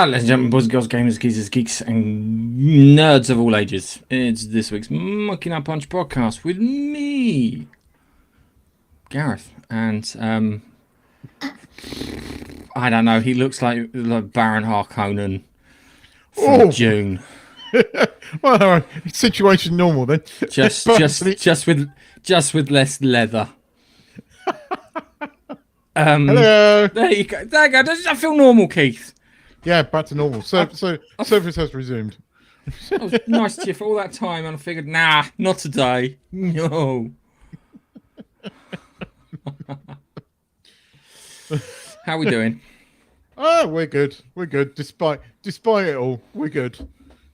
Ladies and gentlemen, boys and girls, gamers, geezers, geeks, and nerds of all ages. It's this week's Monkey Nut Punch podcast with me, Gareth, and I don't know. He looks like Baron Harkonnen from June. Well, situation normal then. Just with less leather. Hello. There you go. There you go. Does that feel normal, Keith? Yeah, back to normal. So service has resumed. I was nice to you for all that time, and I figured, nah, not today. No. How are we doing? Oh, we're good. We're good. Despite it all, we're good.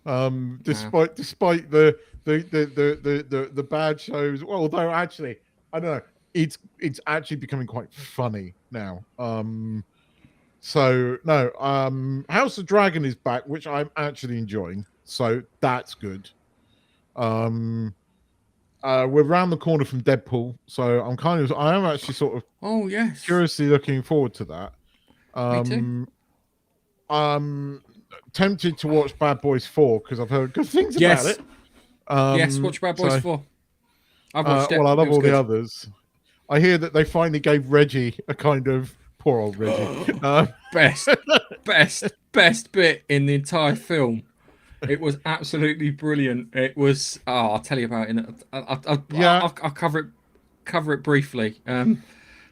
Despite the bad shows. Well, although actually, I don't know. It's actually becoming quite funny now. So no, House of Dragon is back, which I'm actually enjoying. So that's good. We're around the corner from Deadpool, so I am actually sort of curiously looking forward to that. Me too. Tempted to watch Bad Boys 4 because I've heard good things about it. Yes, watch Bad Boys 4. I've watched it. Well, I love all good. the others. I hear that they finally gave Reggie a kind of poor old Reggie. Best bit in the entire film. It was absolutely brilliant. It was. I'll tell you about it. I'll cover it briefly.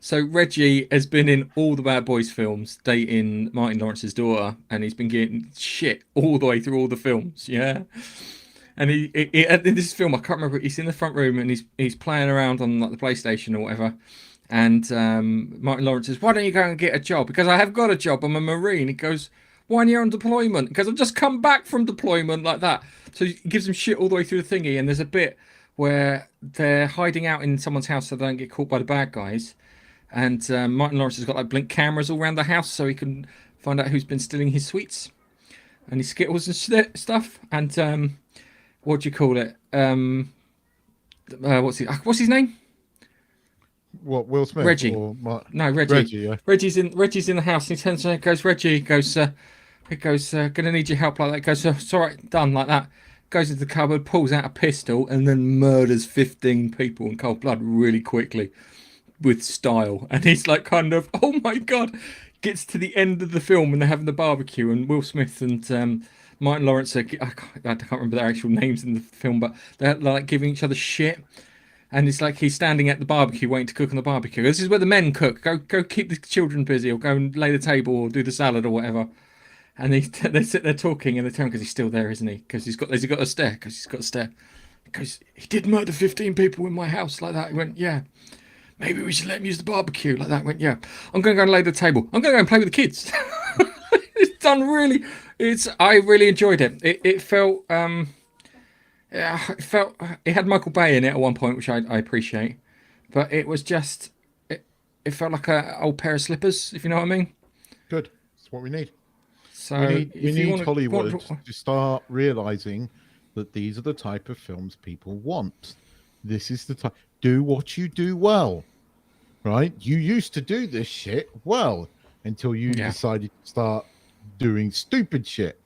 So Reggie has been in all the Bad Boys films, dating Martin Lawrence's daughter, and he's been getting shit all the way through all the films. Yeah. And he in this film, I can't remember. He's in the front room and he's playing around on like the PlayStation or whatever. And Martin Lawrence says, "Why don't you go and get a job?" Because I have got a job. I'm a Marine. He goes, "Why are you on deployment?" Because I've just come back from deployment, like that. So he gives him shit all the way through the thingy. And there's a bit where they're hiding out in someone's house so they don't get caught by the bad guys. And Martin Lawrence has got like blink cameras all around the house so he can find out who's been stealing his sweets and his Skittles and stuff. And what do you call it? What's his name? What, Will Smith? Reggie. No, Reggie. Reggie, yeah. Reggie's in the house. And he turns around and goes, "Reggie," gonna need your help, like that. He goes, "It's all right, done," like that. Goes into the cupboard, pulls out a pistol, and then murders 15 people in cold blood really quickly with style. And he's like, kind of, oh my god. Gets to the end of the film and they're having the barbecue, and Will Smith and Martin Lawrence I can't remember their actual names in the film, but they're like giving each other shit. And it's like he's standing at the barbecue waiting to cook on the barbecue. This is where the men cook. Go keep the children busy, or go and lay the table, or do the salad or whatever. And they sit there talking, and they tell him, because he's still there, isn't he? Because he's got a stare. Because he's got a stare. Because he did murder 15 people in my house, like that. He went, yeah. Maybe we should let him use the barbecue, like that. Went, yeah. I'm going to go and lay the table. I'm going to go and play with the kids. It's done really. I really enjoyed it. It felt. It had Michael Bay in it at one point, which I appreciate, but it was just. It felt like an old pair of slippers, if you know what I mean. Good. That's what we need. So we need Hollywood to start realizing that these are the type of films people want. This is the type. Do what you do well, right? You used to do this shit well until you decided to start doing stupid shit.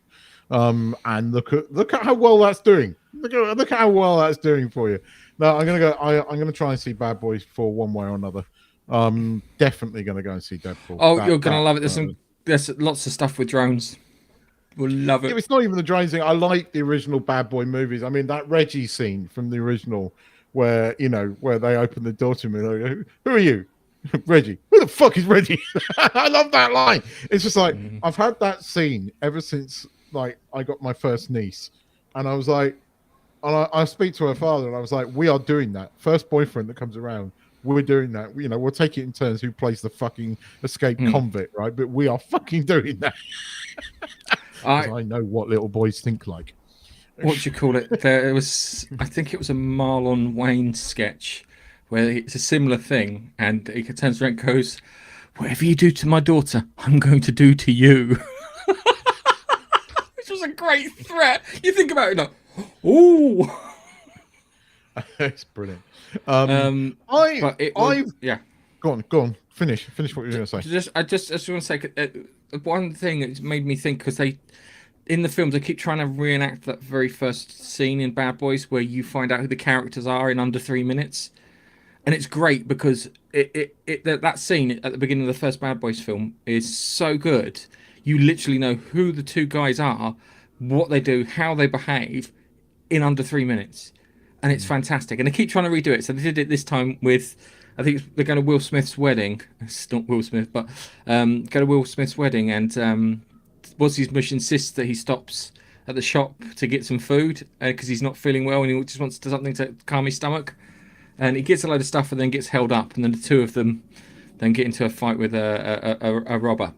And look at how well that's doing. Look at how well that's doing for you. No, I'm gonna try and see Bad Boys 4 one way or another. Definitely gonna go and see Deadpool. Oh, you're gonna love it. There's lots of stuff with drones. We'll love it. It's not even the drones thing. I like the original Bad Boy movies. I mean, that Reggie scene from the original, where they open the door to me and they go, "Who are you?" Reggie. Who the fuck is Reggie? I love that line. It's just like, I've had that scene ever since like I got my first niece, and I was like, and I speak to her father, and I was like, we are doing that. First boyfriend that comes around, we're doing that. We'll take it in turns who plays the fucking escaped convict, right? But we are fucking doing that. I know what little boys think like. What do you call it? I think it was a Marlon Wayne sketch where it's a similar thing, and he turns around and goes, "Whatever you do to my daughter, I'm going to do to you." Which was a great threat. You think about it, like, ooh. It's brilliant. Go on. Finish what you were going to say. I just want to say, one thing that made me think, because they in the films they keep trying to reenact that very first scene in Bad Boys where you find out who the characters are in under 3 minutes, and it's great because that scene at the beginning of the first Bad Boys film is so good. You literally know who the two guys are, what they do, how they behave in under 3 minutes, and it's fantastic. And they keep trying to redo it, so they did it this time with, I think they're going to Will Smith's wedding. It's not Will Smith, but go to Will Smith's wedding, and What's Bush insists that he stops at the shop to get some food because he's not feeling well and he just wants something to calm his stomach. And he gets a load of stuff and then gets held up, and then the two of them then get into a fight with a robber.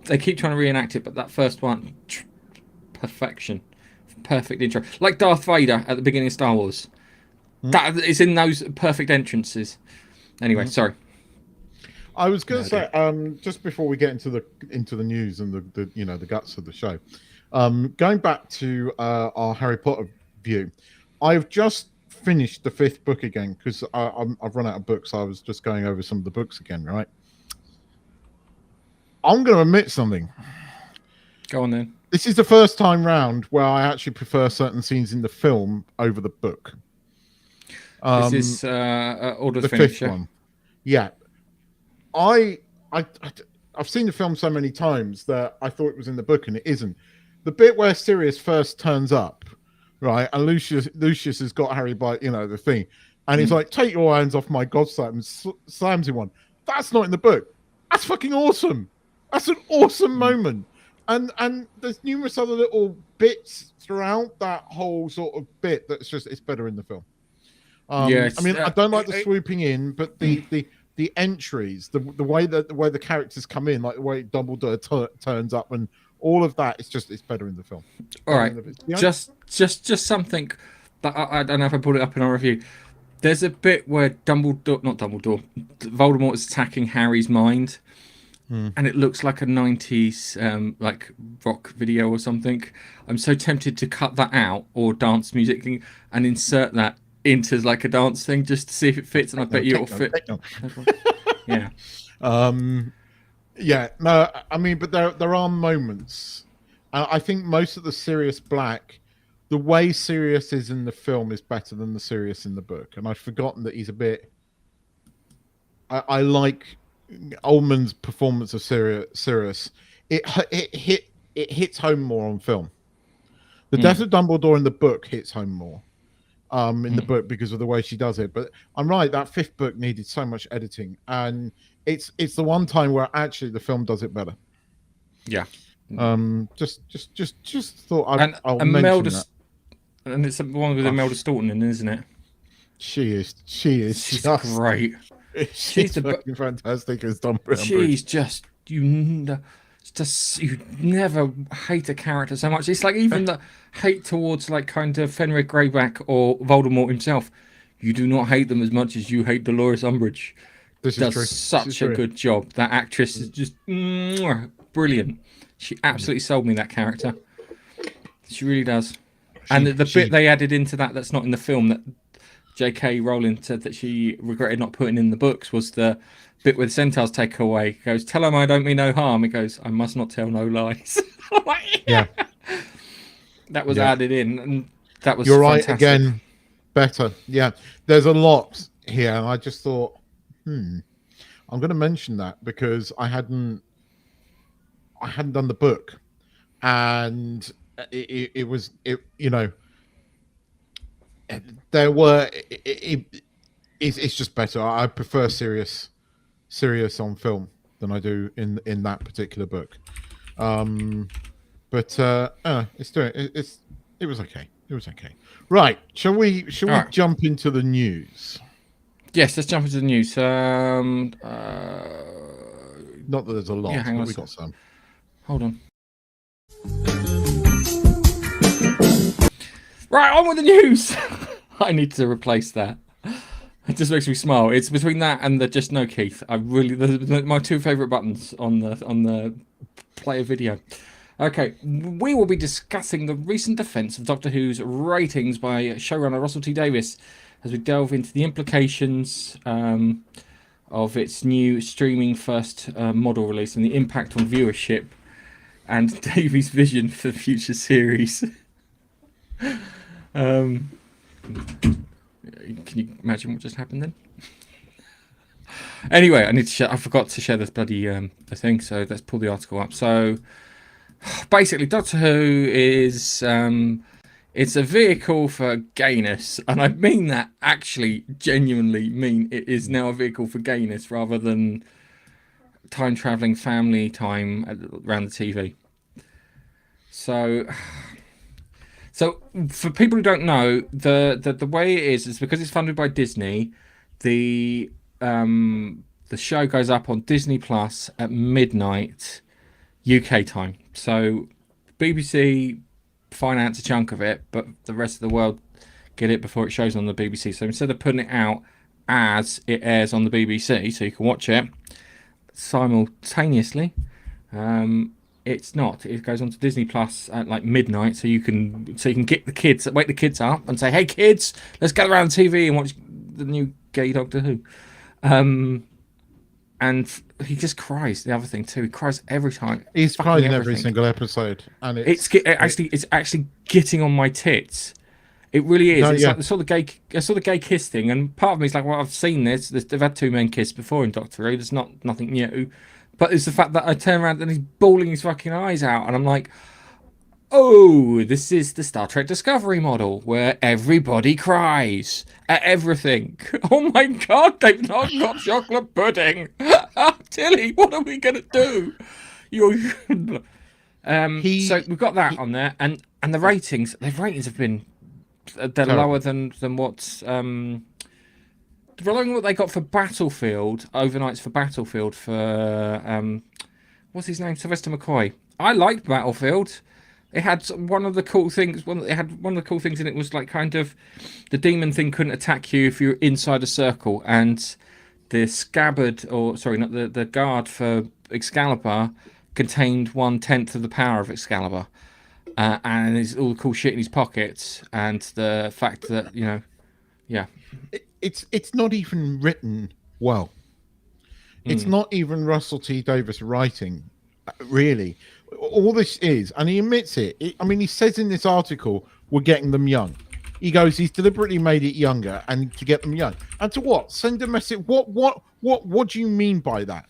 They keep trying to reenact it, but that first one, perfection, perfect intro, like Darth Vader at the beginning of Star Wars. That is in those perfect entrances. Anyway, sorry. I was going to say, just before we get into the news and the guts of the show, going back to our Harry Potter view, I've just finished the 5th book again because I've run out of books. I was just going over some of the books again, right? I'm going to admit something. Go on then. This is the first time round where I actually prefer certain scenes in the film over the book. This is Order of the Finish, 5th one. Yeah. I've seen the film so many times that I thought it was in the book and it isn't. The bit where Sirius first turns up, right, and Lucius has got Harry by the thing, and he's like, "Take your hands off my godson," and slams him one. That's not in the book. That's fucking awesome. That's an awesome moment. And there's numerous other little bits throughout that whole sort of bit it's better in the film. Yes, I mean, I don't like the swooping in, but the entries, the way the characters come in, like the way Dumbledore turns up, and all of that, it's better in the film. All right, just something that I don't know if I put it up in our review. There's a bit where Voldemort is attacking Harry's mind, and it looks like a 90s like rock video or something. I'm so tempted to cut that out or dance music thing and insert that into like a dance thing just to see if it fits, and I bet you it'll fit. Yeah. Yeah. No, I mean, but there are moments. I think most of the Sirius Black, the way Sirius is in the film is better than the Sirius in the book, and I've forgotten that he's a bit. I like Ullman's performance of Sirius. It hits home more on film. The death of Dumbledore in the book hits home more. In the book because of the way she does it, but I'm right. That 5th book needed so much editing, and it's the one time where actually the film does it better. Yeah. Just thought I'll mention that. And it's the one with Imelda Staunton in, isn't it? She is. She's just great. She's fucking fantastic as Dumbledore. She's just you never hate a character so much. It's like even the hate towards like kind of Fenrir Greyback or Voldemort himself. You do not hate them as much as you hate Dolores Umbridge. Does such a good job. That actress is just brilliant. She absolutely sold me that character. She really does. And the bit they added into that's not in the film that J.K. Rowling said that she regretted not putting in the books was the bit where the centaurs take her away. He goes, "Tell him I don't mean no harm." He goes, "I must not tell no lies." I'm like, yeah. That was added in, and that was fantastic. Right again. Better. Yeah. There's a lot here, and I just thought, I'm going to mention that because I hadn't done the book, and it's just better. I prefer Sirius on film than I do in that particular book. But it was okay. It was okay. Right. Shall we jump into the news? Yes, let's jump into the news. Not that there's a lot, but we got some. Hold on. Right, on with the news. I need to replace that. It just makes me smile. It's between that and the Just No Keith. My two favourite buttons on the player video. Okay, we will be discussing the recent defence of Doctor Who's ratings by showrunner Russell T Davies as we delve into the implications of its new streaming first model release and the impact on viewership and Davies' vision for the future series. Can you imagine what just happened then? Anyway, I forgot to share this bloody the thing, so let's pull the article up. So basically, Doctor Who is it's a vehicle for gayness, and I mean that actually genuinely mean it is now a vehicle for gayness rather than time traveling family time around the TV. So for people who don't know, the way it is because it's funded by Disney. The show goes up on Disney Plus at midnight UK time. So BBC finance a chunk of it, but the rest of the world get it before it shows on the BBC. So instead of putting it out as it airs on the BBC, so you can watch it simultaneously, it's not. It goes on to Disney Plus at like midnight, so you can get the kids, wake the kids up, and say, "Hey kids, let's get around the TV and watch the new gay Doctor Who." And he just cries. The other thing too, he cries every time. He's crying in every single episode, and it's actually getting on my tits. It really is. It's like I saw the gay kiss thing, and part of me is like, well, I've seen this. They've had two men kiss before in Doctor Who. There's nothing new, but it's the fact that I turn around and he's bawling his fucking eyes out, and I'm like, oh, this is the Star Trek Discovery model where everybody cries at everything. Oh my God, they've not got chocolate pudding. Tilly, what are we gonna do? So we've got that on there, and the ratings. The ratings have been they're lower than what's following what they got for Battlefield overnights for Battlefield for what's his name, Sylvester McCoy. I liked Battlefield. It had one of the cool things. One of the cool things in it was like kind of the demon thing couldn't attack you if you're inside a circle, and the scabbard, or sorry, not the guard for Excalibur contained 1/10 of the power of Excalibur, and there's all the cool shit in his pockets, and the fact that it's not even written well. It's not even Russell T Davies writing, really. All this is, and he admits it. I mean, he says in this article, we're getting them young. He goes, he's deliberately made it younger, and to get them young. And to what? Send a message. What do you mean by that?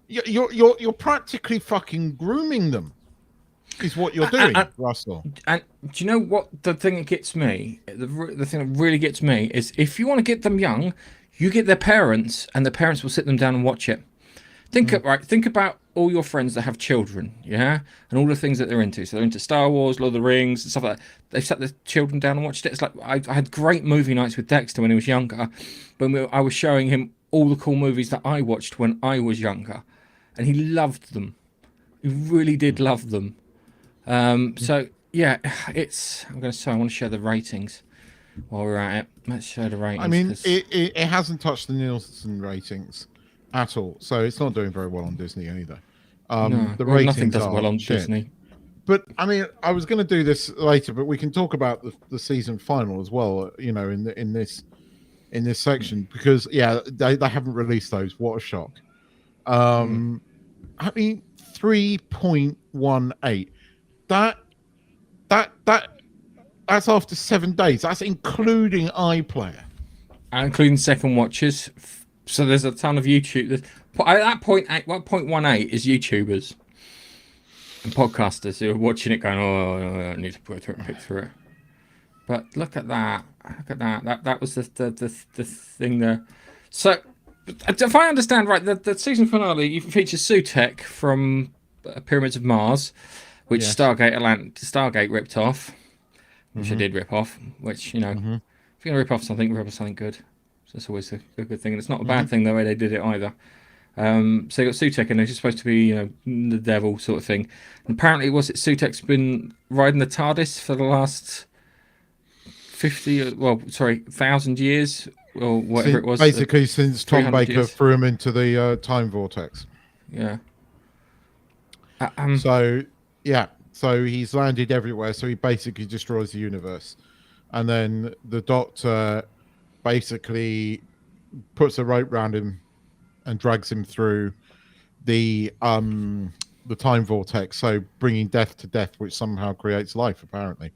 You're practically fucking grooming them. Is what you're doing, Russell. And do you know what the thing that gets me? The thing that really gets me is if you want to get them young, you get their parents, and the parents will sit them down and watch it. Think about all your friends that have children, yeah, and all the things that they're into. So they're into Star Wars, Lord of the Rings, and stuff like that. They've sat their children down and watched it. It's like I had great movie nights with Dexter when he was younger, when I was showing him all the cool movies that I watched when I was younger, and he loved them. He really did love them. So yeah, I want to share the ratings while we're at it. Let's share the ratings. I mean, it hasn't touched the Nielsen ratings at all, so it's not doing very well on Disney either. The ratings nothing does well on shit. Disney. But I mean, I was going to do this later, but we can talk about the season final as well. You know, in this section, because they haven't released those. What a shock! I mean, 3.18. That's after 7 days. That's including iPlayer. And including second watches. So there's a ton of YouTube. At that point, 1.18 is YouTubers and podcasters who are watching it going, oh, I need to pick through it. But look at that. That was the thing there. So if I understand right, the season finale features Sutekh from Pyramids of Mars, which Stargate ripped off, which I did rip off. Which, you know, if you're gonna rip off something good. So that's always a good thing, and it's not a bad thing the way they did it either. So you got Sutekh, and he's supposed to be, the devil sort of thing. And apparently, Sutekh's been riding the TARDIS for the last 1,000 years, or whatever it was. Basically, since Tom Baker threw him into the time vortex. Yeah. So he's landed everywhere. So he basically destroys the universe, and then the Doctor basically puts a rope around him and drags him through the the time vortex, so bringing death to death, which somehow creates life, apparently.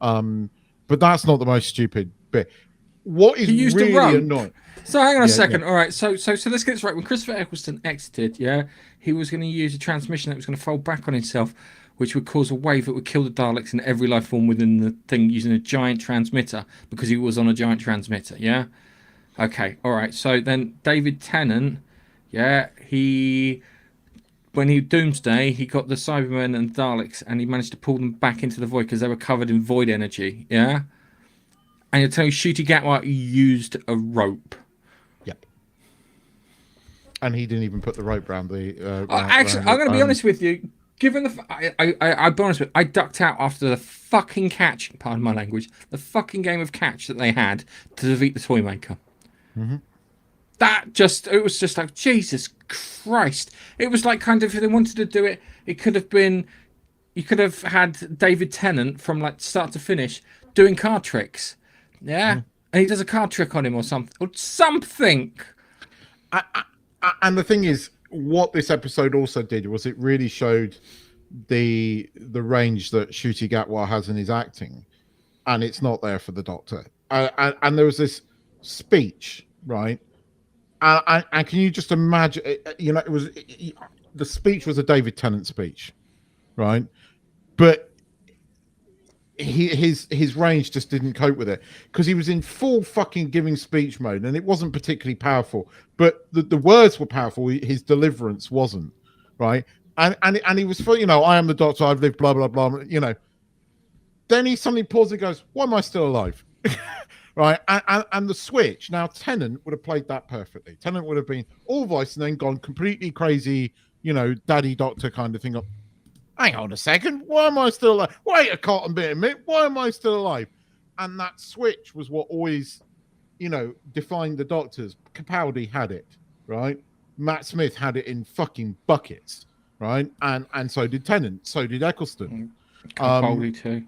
But that's not the most stupid bit. What is He used really a rope. annoying? So hang on a Yeah, second. yeah. All right. So let's get this right. When Christopher Eccleston exited, yeah, he was going to use a transmission that was going to fold back on itself, which would cause a wave that would kill the Daleks and every life form within the thing using a giant transmitter because he was on a giant transmitter. Yeah. Okay. All right. So then David Tennant, yeah, when he Doomsday, he got the Cybermen and Daleks, and he managed to pull them back into the void because they were covered in void energy. Yeah. And you're telling me Shooty Gatwa used a rope. Yep. And he didn't even put the rope round the. Actually, I'm going to be honest with you. Given the, I'll be honest with you, I ducked out after the fucking catch. Pardon my language. The fucking game of catch that they had to defeat the Toymaker. Mm-hmm. It was just like, Jesus Christ. It was like kind of, if they wanted to do it, it could have been, you could have had David Tennant from like start to finish doing card tricks. Yeah. Mm. And he does a card trick on him or something. Or something. And the thing is, what this episode also did was it really showed the range that Ncuti Gatwa has in his acting, and it's not there for the Doctor. And there was this speech, right? And can you just imagine? You know, the speech was a David Tennant speech, right? But his range just didn't cope with it because he was in full fucking giving speech mode, and it wasn't particularly powerful. But the words were powerful. His deliverance wasn't, right? And he was full, you know, I am the Doctor, I've lived, blah blah blah, you know. Then he suddenly pauses and goes, "Why am I still alive?" Right? And the switch. Now Tennant would have played that perfectly. Tennant would have been all voice and then gone completely crazy, you know, Daddy Doctor kind of thing. Hang on a second. Why am I still alive? Wait a cotton bit a minute. Why am I still alive? And that switch was what always, you know, defined the Doctors. Capaldi had it, right? Matt Smith had it in fucking buckets, right? And so did Tennant. So did Eccleston. Capaldi too.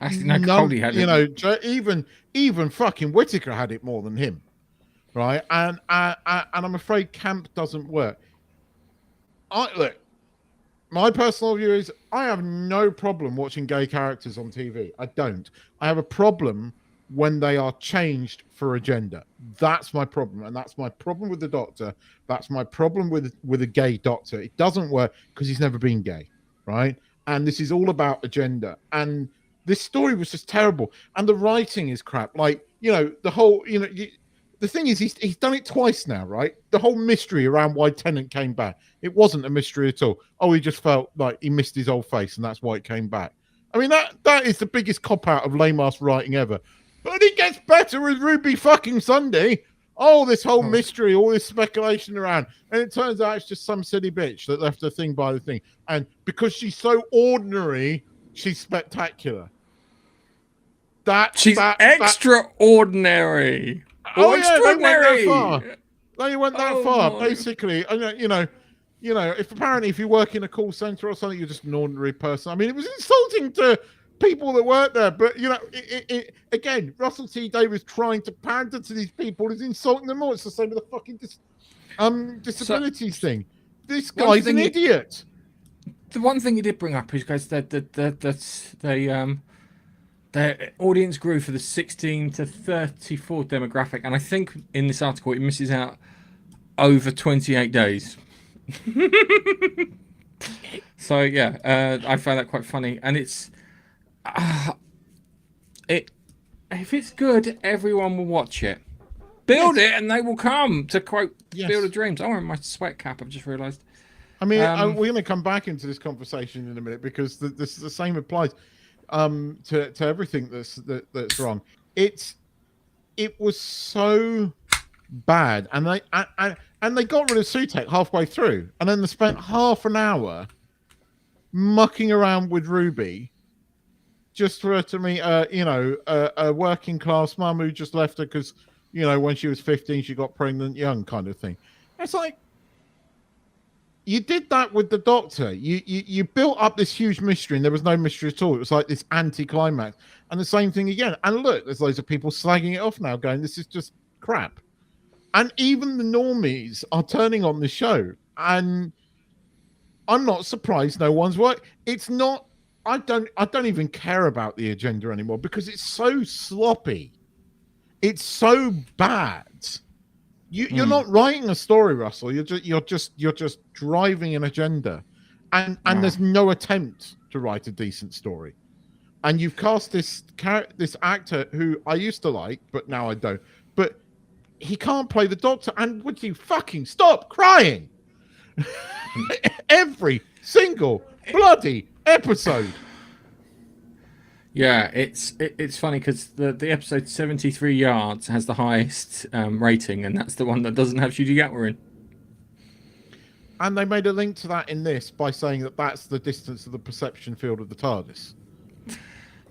Actually, no, Capaldi had it. You know, even fucking Whittaker had it more than him, right? And I'm afraid camp doesn't work. Look. My personal view is I have no problem watching gay characters on TV. I don't. I have a problem when they are changed for a gender. That's my problem. And that's my problem with the Doctor. That's my problem with a gay Doctor. It doesn't work because he's never been gay, right? And this is all about agenda. And this story was just terrible. And the writing is crap. Like, you know, the whole, you know, the thing is, he's done it twice now, right? The whole mystery around why Tennant came back. It wasn't a mystery at all. Oh, he just felt like he missed his old face and that's why it came back. I mean, that is the biggest cop-out of lame-ass writing ever. But it gets better with Ruby fucking Sunday. Oh, this whole mystery, all this speculation around. And it turns out it's just some silly bitch that left her thing by the thing. And because she's so ordinary, she's spectacular. She's extraordinary. Oh, extraordinary. Yeah, they went that far. Basically, you know, if you work in a call center or something, you're just an ordinary person. I mean, it was insulting to people that work there. But you know, again, Russell T Davies trying to pander to these people is insulting them all. It's the same with the fucking disabilities thing. This guy's an idiot. The one thing he did bring up is, guys, that their audience grew for the 16 to 34 demographic, and I think in this article it misses out over 28 days. So yeah, I found that quite funny, and it's if it's good, everyone will watch it. Build it, and they will come. To quote Field of Dreams. I'm wearing my sweat cap. I've just realised. I mean, we're going to come back into this conversation in a minute because the same applies. To everything that's wrong. It was so bad, and they got rid of Sutek halfway through, and then they spent half an hour mucking around with Ruby just for her to meet a working class mum who just left her because, you know, when she was 15 she got pregnant young, kind of thing. It's like, you did that with the Doctor. You built up this huge mystery, and there was no mystery at all. It was like this anti-climax. And the same thing again. And look, there's loads of people slagging it off now, going, this is just crap. And even the normies are turning on the show. And I'm not surprised no one's work. It's not. I don't even care about the agenda anymore because it's so sloppy. It's so bad. You're not writing a story, Russell. You're just driving an agenda, and there's no attempt to write a decent story. And you've cast this actor who I used to like, but now I don't. But he can't play the Doctor. And would you fucking stop crying? Every single bloody episode. Yeah, it's funny because the episode 73 yards has the highest rating, and that's the one that doesn't have Judy Gatwa in. And they made a link to that in this by saying that that's the distance of the perception field of the TARDIS.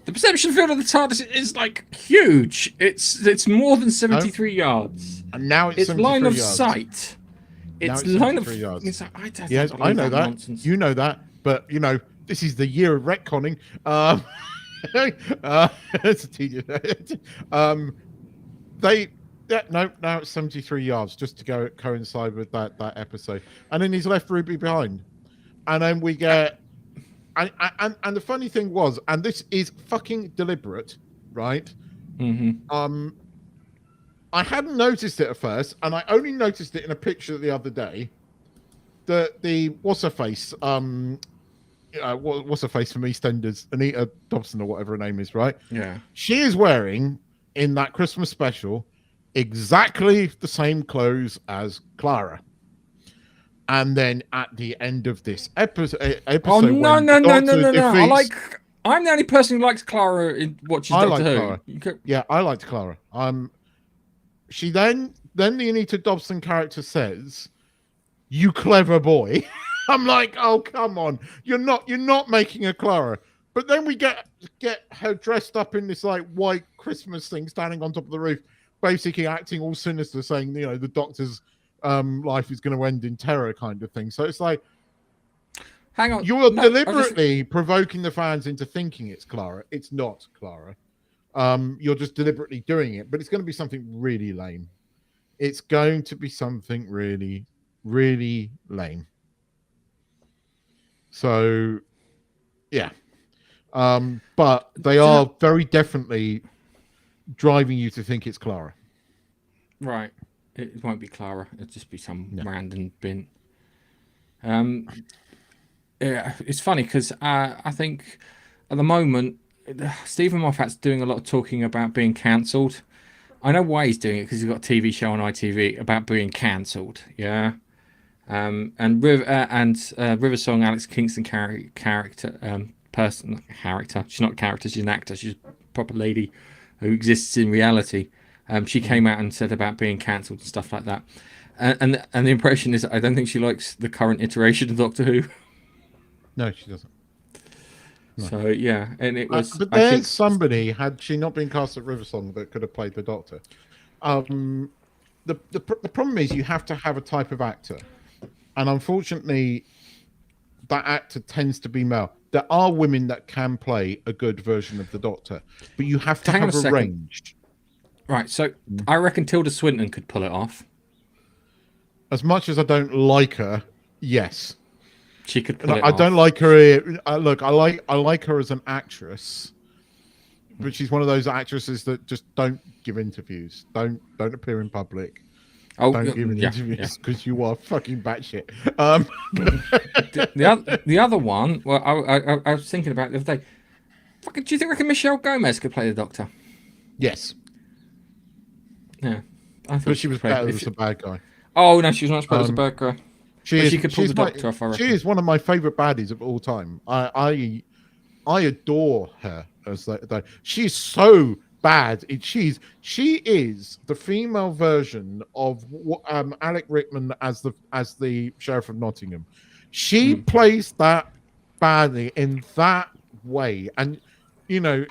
The perception field of the TARDIS is like huge. It's more than 73 yards. And now it's line of yards. sight. It's line of yards. It's like, yes, I know that. Nonsense. You know that, but you know this is the year of retconning. It's a tedious. No, now it's 73 yards just to coincide with that episode, and then he's left Ruby behind, and then we get, and the funny thing was, and this is fucking deliberate, right? Mm-hmm. I hadn't noticed it at first, and I only noticed it in a picture the other day. The what's her face? What's her face from EastEnders? Anita Dobson or whatever her name is, right? Yeah. She is wearing in that Christmas special exactly the same clothes as Clara. And then at the end of this episode, Oh no! I'm the only person who likes Clara in watches Doctor Who. Clara. Yeah, I liked Clara. She then the Anita Dobson character says, "You clever boy." I'm like, oh come on, you're not making a Clara. But then we get her dressed up in this like white Christmas thing, standing on top of the roof, basically acting all sinister, saying the Doctor's life is going to end in terror, kind of thing. So it's like, hang on, you are deliberately provoking the fans into thinking it's Clara. It's not Clara. You're just deliberately doing it, but it's going to be something really lame. It's going to be something really, really lame. So, yeah. But they are very definitely driving you to think it's Clara. Right. It won't be Clara. It'll just be some random bin. Yeah, it's funny because I think at the moment Stephen Moffat's doing a lot of talking about being cancelled. I know why he's doing it because he's got a TV show on ITV about being cancelled. Yeah. And Riversong, Alex Kingston character. She's not a character, she's an actor. She's a proper lady who exists in reality. She came out and said about being cancelled and stuff like that. And the impression is I don't think she likes the current iteration of Doctor Who. No, she doesn't. No. So yeah, and it was. But there's somebody, had she not been cast at Riversong, that could have played the Doctor. The problem is you have to have a type of actor. And unfortunately, that actor tends to be male. There are women that can play a good version of the Doctor, but you have to have a range. Right, so I reckon Tilda Swinton could pull it off. As much as I don't like her, yes. She could pull it off. I don't like her. Look, I like her as an actress, but she's one of those actresses that just don't give interviews, don't appear in public. Don't give interviews because you are fucking batshit. The other one, well, I was thinking about it the other day. Fucking, do you think Michelle Gomez could play the Doctor? Yes. Yeah, but she was better as a bad guy. Oh no, she was much better as a bad guy. She could pull the Doctor off. I reckon. She is one of my favorite baddies of all time. I adore her as that. She's so bad. She is the female version of Alec Rickman as the Sheriff of Nottingham. She plays that badly in that way, and I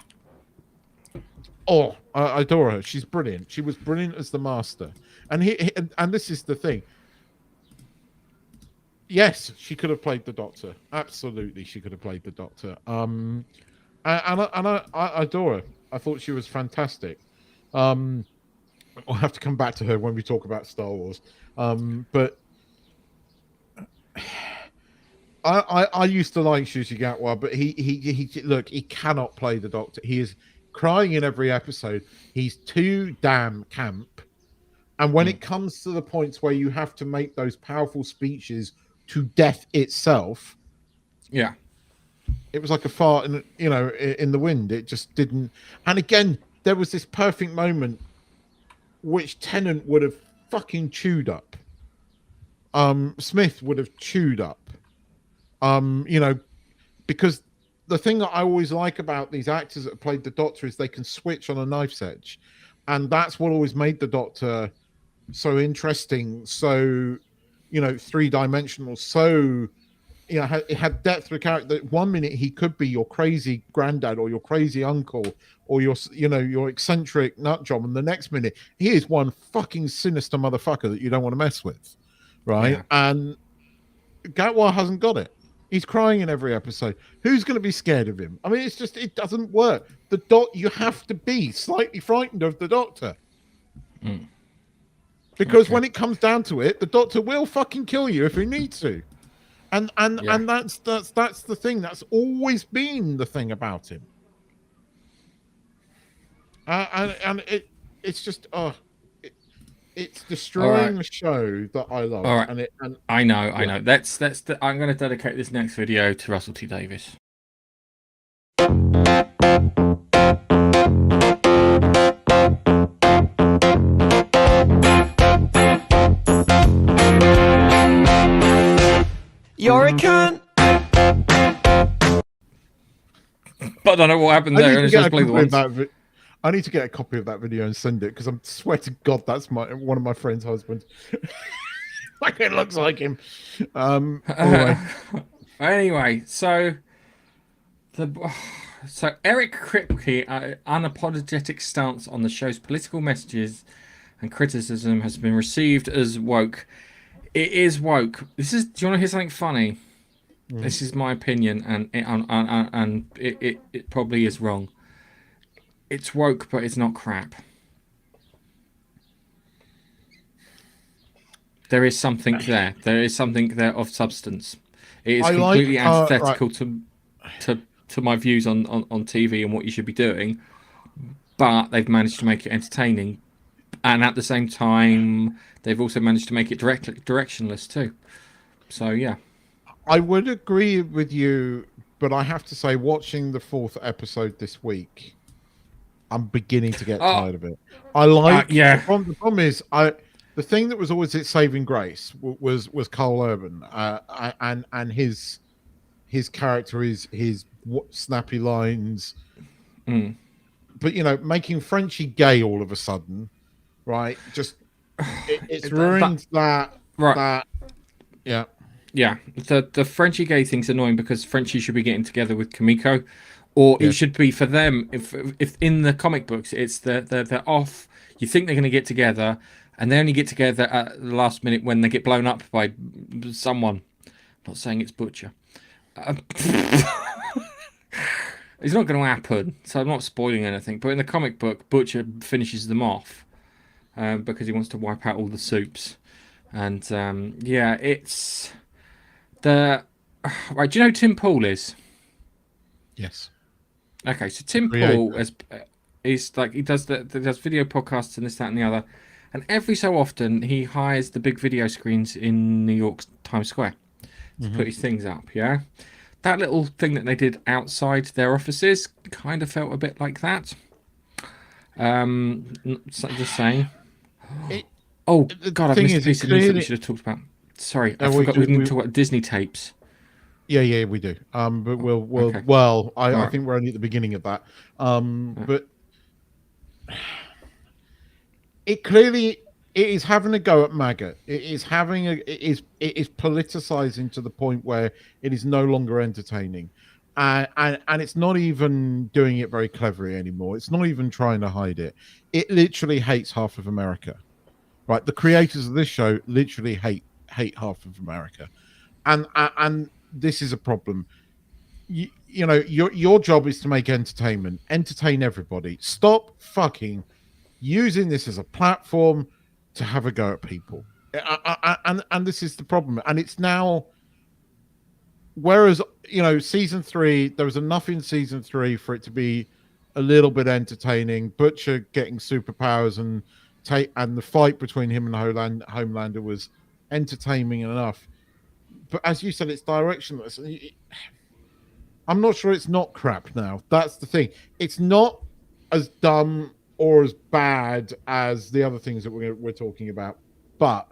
adore her. She's brilliant. She was brilliant as the Master, and this is the thing. Yes, she could have played the Doctor. Absolutely, she could have played the Doctor. And I adore her. I thought she was fantastic. I'll have to come back to her when we talk about Star Wars. But I used to like Shuji Gatwa, but he look, he cannot play the Doctor. He is crying in every episode. He's too damn camp. And when it comes to the points where you have to make those powerful speeches to death itself, yeah, it was like a fart in, in the wind. It just didn't. And again, there was this perfect moment which Tennant would have fucking chewed up. Smith would have chewed up. Because the thing that I always like about these actors that have played the Doctor is they can switch on a knife's edge. And that's what always made the Doctor so interesting, so, three-dimensional, so, it had depth of character. That 1 minute he could be your crazy granddad or your crazy uncle or your eccentric nut job, and the next minute he is one fucking sinister motherfucker that you don't want to mess with, right? Yeah. And Gatwa hasn't got it. He's crying in every episode. Who's going to be scared of him? I mean, it doesn't work. You have to be slightly frightened of the Doctor. Because when it comes down to it, the Doctor will fucking kill you if he needs to. And that's the thing. That's always been the thing about him. And it's just it's destroying the show that I love. All right. And I know. I'm going to dedicate this next video to Russell T Davies. You're a cunt. But I don't know what happened there. I need to get a copy of that video and send it, because I swear to God that's one of my friend's husbands. Like, it looks like him. Anyway, so Eric Kripke, unapologetic stance on the show's political messages and criticism has been received as woke. It is woke. Do you want to hear something funny? This is my opinion, and it probably is wrong. It's woke, but it's not crap. There is something there. There is something there of substance. It is completely antithetical to my views on TV and what you should be doing, but they've managed to make it entertaining, and at the same time, they've also managed to make it directionless too. So yeah, I would agree with you, but I have to say, watching the 4th episode this week, I'm beginning to get tired of it. I like the problem is the thing that was always its saving grace was Carl Urban, and his character is his snappy lines, but making Frenchie gay all of a sudden, right? Just it's ruined that. Yeah, the Frenchie gay thing's annoying because Frenchie should be getting together with Kimiko, or it should be for them. If in the comic books it's they're off, you think they're going to get together, and they only get together at the last minute when they get blown up by someone. I'm not saying it's Butcher. It's not going to happen, so I'm not spoiling anything. But in the comic book, Butcher finishes them off because he wants to wipe out all the soups, and it's. Right, do you know who Tim Pool is? Yes. Okay, so Tim Pool is like he does video podcasts and this, that, and the other, and every so often he hires the big video screens in New York's Times Square to put his things up. Yeah, that little thing that they did outside their offices kind of felt a bit like that. Just saying. Oh God, I've missed a piece of news that we should have talked about. Sorry, I forgot we didn't talk about Disney tapes. Yeah, we do. But we'll okay. Well, I think we're only at the beginning of that. But it is having a go at MAGA. It is politicizing to the point where it is no longer entertaining, and it's not even doing it very cleverly anymore. It's not even trying to hide it. It literally hates half of America. Right, the creators of this show literally hate half of America, and this is a problem. Your job is to make entertain everybody. Stop fucking using this as a platform to have a go at people, and this is the problem. And it's now whereas season 3, there was enough in season 3 for it to be a little bit entertaining. Butcher getting superpowers and the fight between him and Homelander was entertaining enough. But as you said, it's directionless. I'm not sure it's not crap now. That's the thing. It's not as dumb or as bad as the other things that we're talking about, but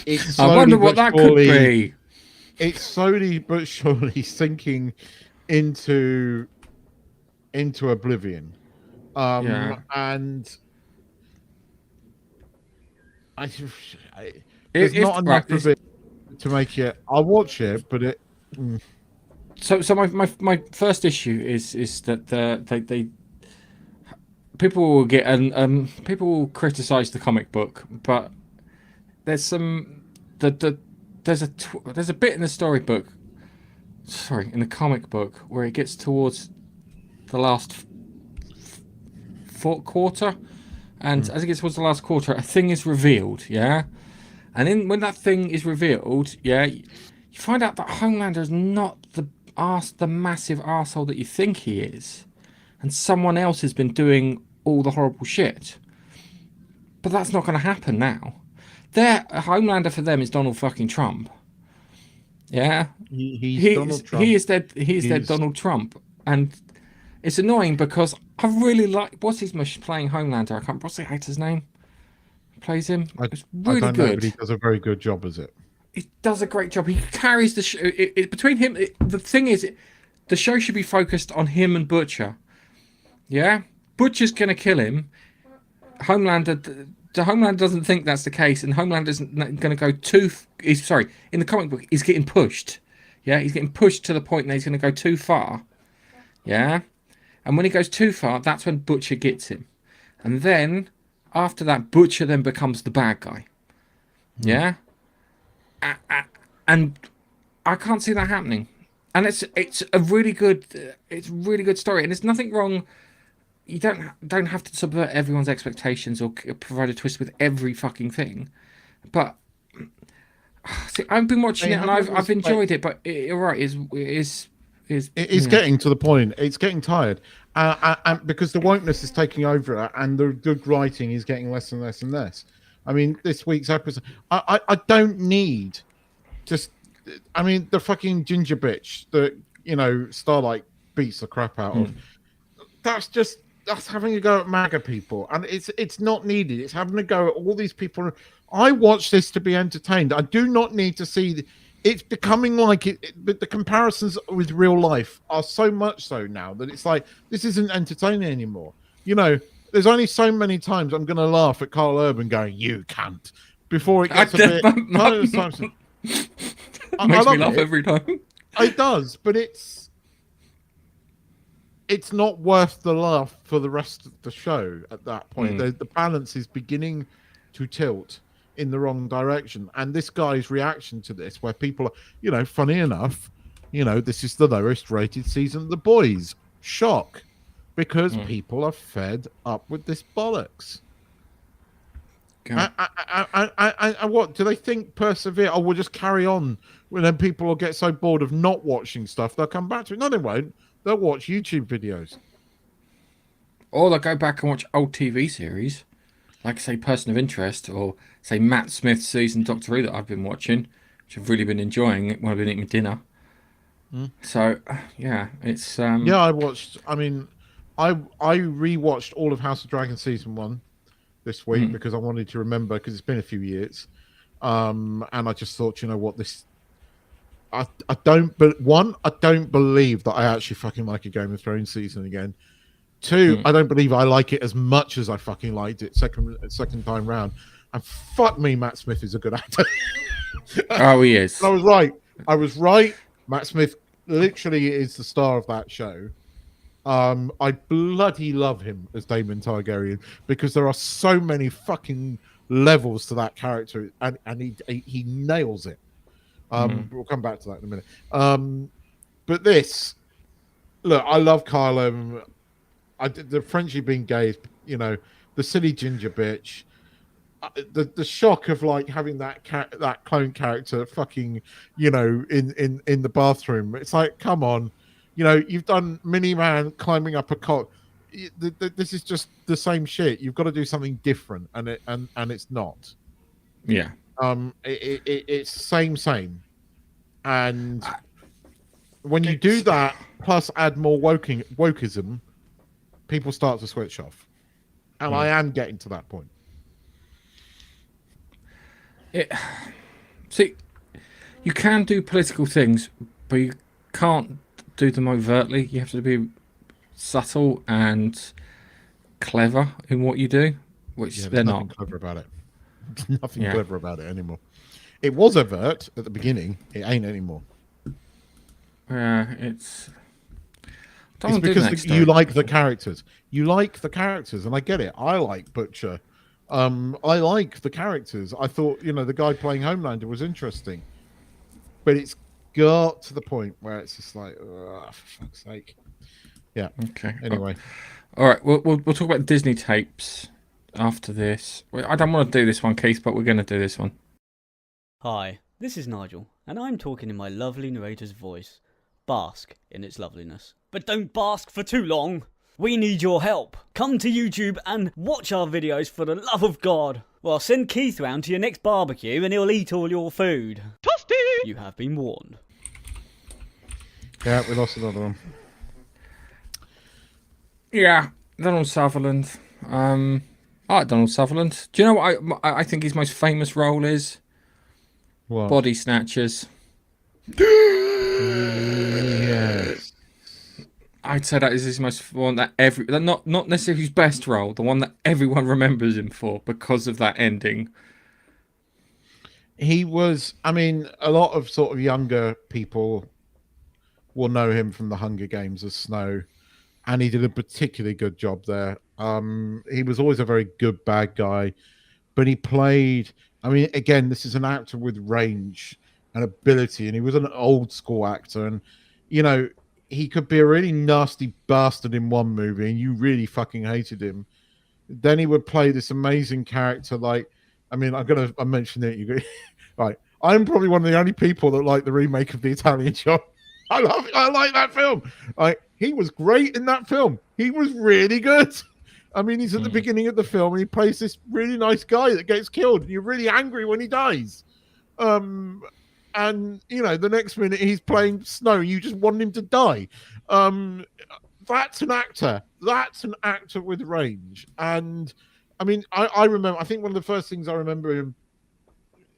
it's I wonder what that could be. It's slowly but surely sinking into oblivion. And there's not enough of it to make it. I'll watch it, but it. So my first issue is that they people will get people will criticize the comic book, but there's there's a bit in the storybook, in the comic book, where it gets towards the last quarter, and as it gets towards the last quarter, a thing is revealed, and then when that thing is revealed, you find out that Homelander is not the massive arsehole that you think he is, and someone else has been doing all the horrible shit. But that's not going to happen now. Homelander for them is Donald fucking Trump. Yeah, he's Donald Trump. He is their Donald Trump, and it's annoying because I really like what's his playing Homelander. I can't. What's the actor's name? Plays him. It's really I don't good. know, but he does a very good job as it. He does a great job. He carries the show. Between him, the thing is, the show should be focused on him and Butcher. Yeah, Butcher's gonna kill him. Homelander doesn't think that's the case, and Homelander isn't going to go in the comic book, he's getting pushed. Yeah, he's getting pushed to the point that he's going to go too far. Yeah, and when he goes too far, that's when Butcher gets him, and then after that, Butcher then becomes the bad guy. Yeah. And I can't see that happening. And it's a really good story, and there's nothing wrong. You don't have to subvert everyone's expectations or provide a twist with every fucking thing. But see, I've been watching it and I've enjoyed it. But you're right, it is getting to the point. It's getting tired, and because the wokeness is taking over, and the good writing is getting less and less and less. I mean, this week's episode, I don't need just. I mean, the fucking ginger bitch that Starlight beats the crap out of. That's having a go at MAGA people, and it's not needed. It's having a go at all these people. I watch this to be entertained. I do not need to see. It's becoming like it. But the comparisons with real life are so much so now that it's like this isn't entertaining anymore. There's only so many times I'm going to laugh at Carl Urban going, "You can't," before it gets a bit. Makes me laugh every time. It does, but it's not worth the laugh for the rest of the show at that point. The balance is beginning to tilt in the wrong direction, and this guy's reaction to this, where people are, funny enough, this is the lowest rated season of The Boys. Shock. Because people are fed up with this bollocks. What do they think? Persevere? Oh, we'll just carry on. When then people will get so bored of not watching stuff, they'll come back to it. No, they won't. They'll watch YouTube videos, or they'll go back and watch old TV series, like say Person of Interest, or say Matt Smith's season Doctor Who that I've been watching, which I've really been enjoying when I've been eating dinner. So yeah, it's I watched. I mean. I rewatched all of House of Dragon season 1 this week because I wanted to remember, because it's been a few years, and I just thought, this. I don't believe that I actually fucking like a Game of Thrones season again. 2, I don't believe I like it as much as I fucking liked it second time round. And fuck me, Matt Smith is a good actor. Oh, he is. I was right. Matt Smith literally is the star of that show. I bloody love him as Daemon Targaryen, because there are so many fucking levels to that character, and he nails it. We'll come back to that in a minute. But this, look, I love Kylo. The Frenchie being gay, the silly ginger bitch. the shock of like having that clone character fucking, you know, in the bathroom. It's like, come on, you know, you've done Mini-Man climbing up a cot. This is just the same shit. You've got to do something different, and it's not. Yeah. It's same, and when you do that, plus add more wokeism, people start to switch off, and I am getting to that point. See, you can do political things, but you can't do them overtly. You have to be subtle and clever in what you do, which they're nothing not. clever about it. There's nothing clever about it anymore. It was overt at the beginning. It ain't anymore. Yeah, it's because you like the characters. You like the characters, and I get it. I like Butcher. I like the characters. I thought, you know, the guy playing Homelander was interesting, but it's got to the point where it's just like, for fuck's sake. Yeah. Okay. Anyway. All right. We'll talk about Disney tapes after this. I don't want to do this one, Keith, but we're going to do this one. Hi, this is Nigel, and I'm talking in my lovely narrator's voice. Bask in its loveliness. But don't bask for too long. We need your help. Come to YouTube and watch our videos for the love of God. Well, send Keith round to your next barbecue and he'll eat all your food. Toasty! You have been warned. Yeah, we lost another one. Yeah, Donald Sutherland. I like Donald Sutherland. Do you know what I think his most famous role is? What? Body Snatchers. Yes. I'd say that is his most one that not necessarily his best role, the one that everyone remembers him for because of that ending. He was, I mean, a lot of sort of younger people will know him from the Hunger Games as Snow, and he did a particularly good job there. He was always a very good bad guy, but he played, I mean, again, this is an actor with range and ability, and he was an old school actor, and, you know, he could be a really nasty bastard in one movie and you really fucking hated him. Then he would play this amazing character like, I mean, I mentioned it. You go, right. I'm probably one of the only people that like the remake of The Italian Job. I like that film. Like, he was great in that film. He was really good. I mean, he's at the beginning of the film and he plays this really nice guy that gets killed. And you're really angry when he dies. And, you know, the next minute he's playing Snow. You just want him to die. That's an actor. That's an actor with range. And, I mean, I remember, I think one of the first things I remember him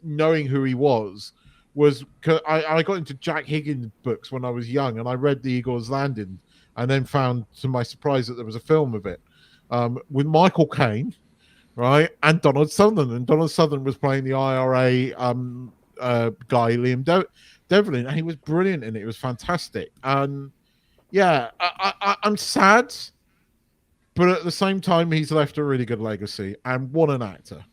knowing who he was I got into Jack Higgins books when I was young, and I read The Eagle's Landing, and then found, to my surprise, that there was a film of it with Michael Caine, right, and Donald Sutherland. And Donald Sutherland was playing the IRA guy, Liam Devlin, and he was brilliant in it. It was fantastic. And yeah, I'm sad, but at the same time, he's left a really good legacy. And what an actor!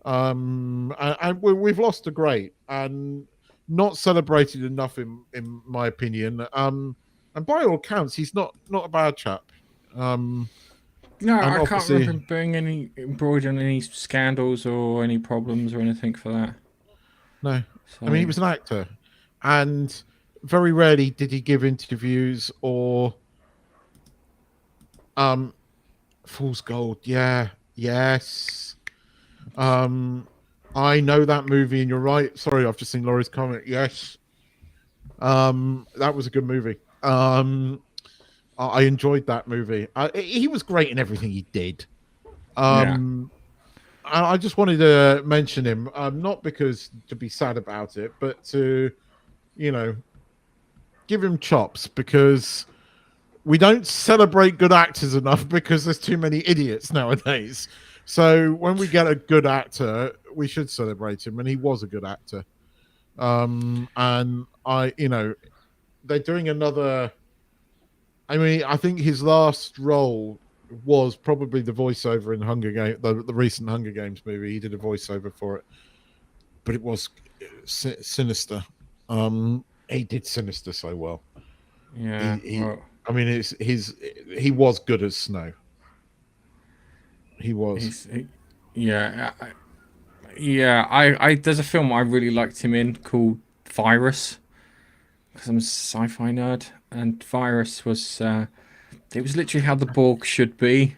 And we've lost a great and not celebrated enough, in my opinion. And by all accounts, he's not a bad chap. No, I can't remember him being embroidered in any scandals or any problems or anything for that. No, so, I mean, he was an actor, and very rarely did he give interviews or Fool's Gold. Yeah, yes. I know that movie, and you're right. Sorry, I've just seen Laurie's comment. Yes. That was a good movie. I enjoyed that movie. He was great in everything he did. I just wanted to mention him, not because to be sad about it, but to, you know, give him chops, because we don't celebrate good actors enough because there's too many idiots nowadays. So when we get a good actor, we should celebrate him, and he was a good actor. And you know, they're doing another. I mean, I think his last role was probably the voiceover in Hunger Games, the recent Hunger Games movie. He did a voiceover for it, but it was sinister. He did Sinister so well. Yeah, I mean, he was good as Snow. He was. Yeah, I there's a film I really liked him in called Virus, because I'm a sci-fi nerd, and Virus was it was literally how the Borg should be,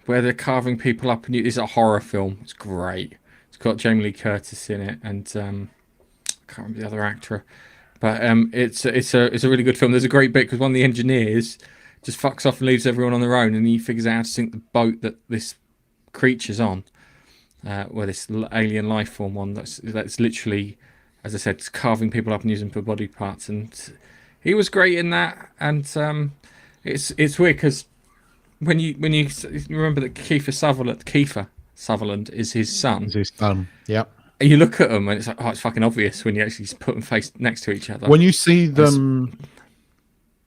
where they're carving people up, and it's a horror film. It's great. It's got Jamie Lee Curtis in it, and I can't remember the other actor, but it's a really good film. There's a great bit because one of the engineers just fucks off and leaves everyone on their own, and he figures out how to sink the boat that this creature's on, where this alien life form one that's literally, as I said, it's carving people up and using them for body parts, and he was great in that. And it's weird because when you remember that Kiefer Sutherland is his son. Is his Yep. You look at them and it's like, oh, it's fucking obvious when you actually put them face next to each other. When you see them,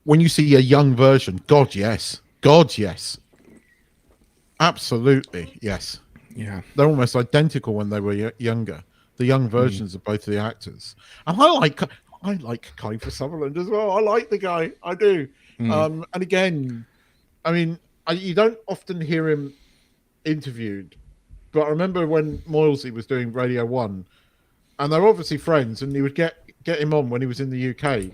when you see a young version, God yes, absolutely yes. Yeah, They're almost identical when they were younger. The young versions of both of the actors, and I like Kiefer Sutherland as well. I like the guy, I do. And again, I mean, you don't often hear him interviewed, but I remember when Moylesy was doing Radio 1, and they're obviously friends, and he would get him on when he was in the UK.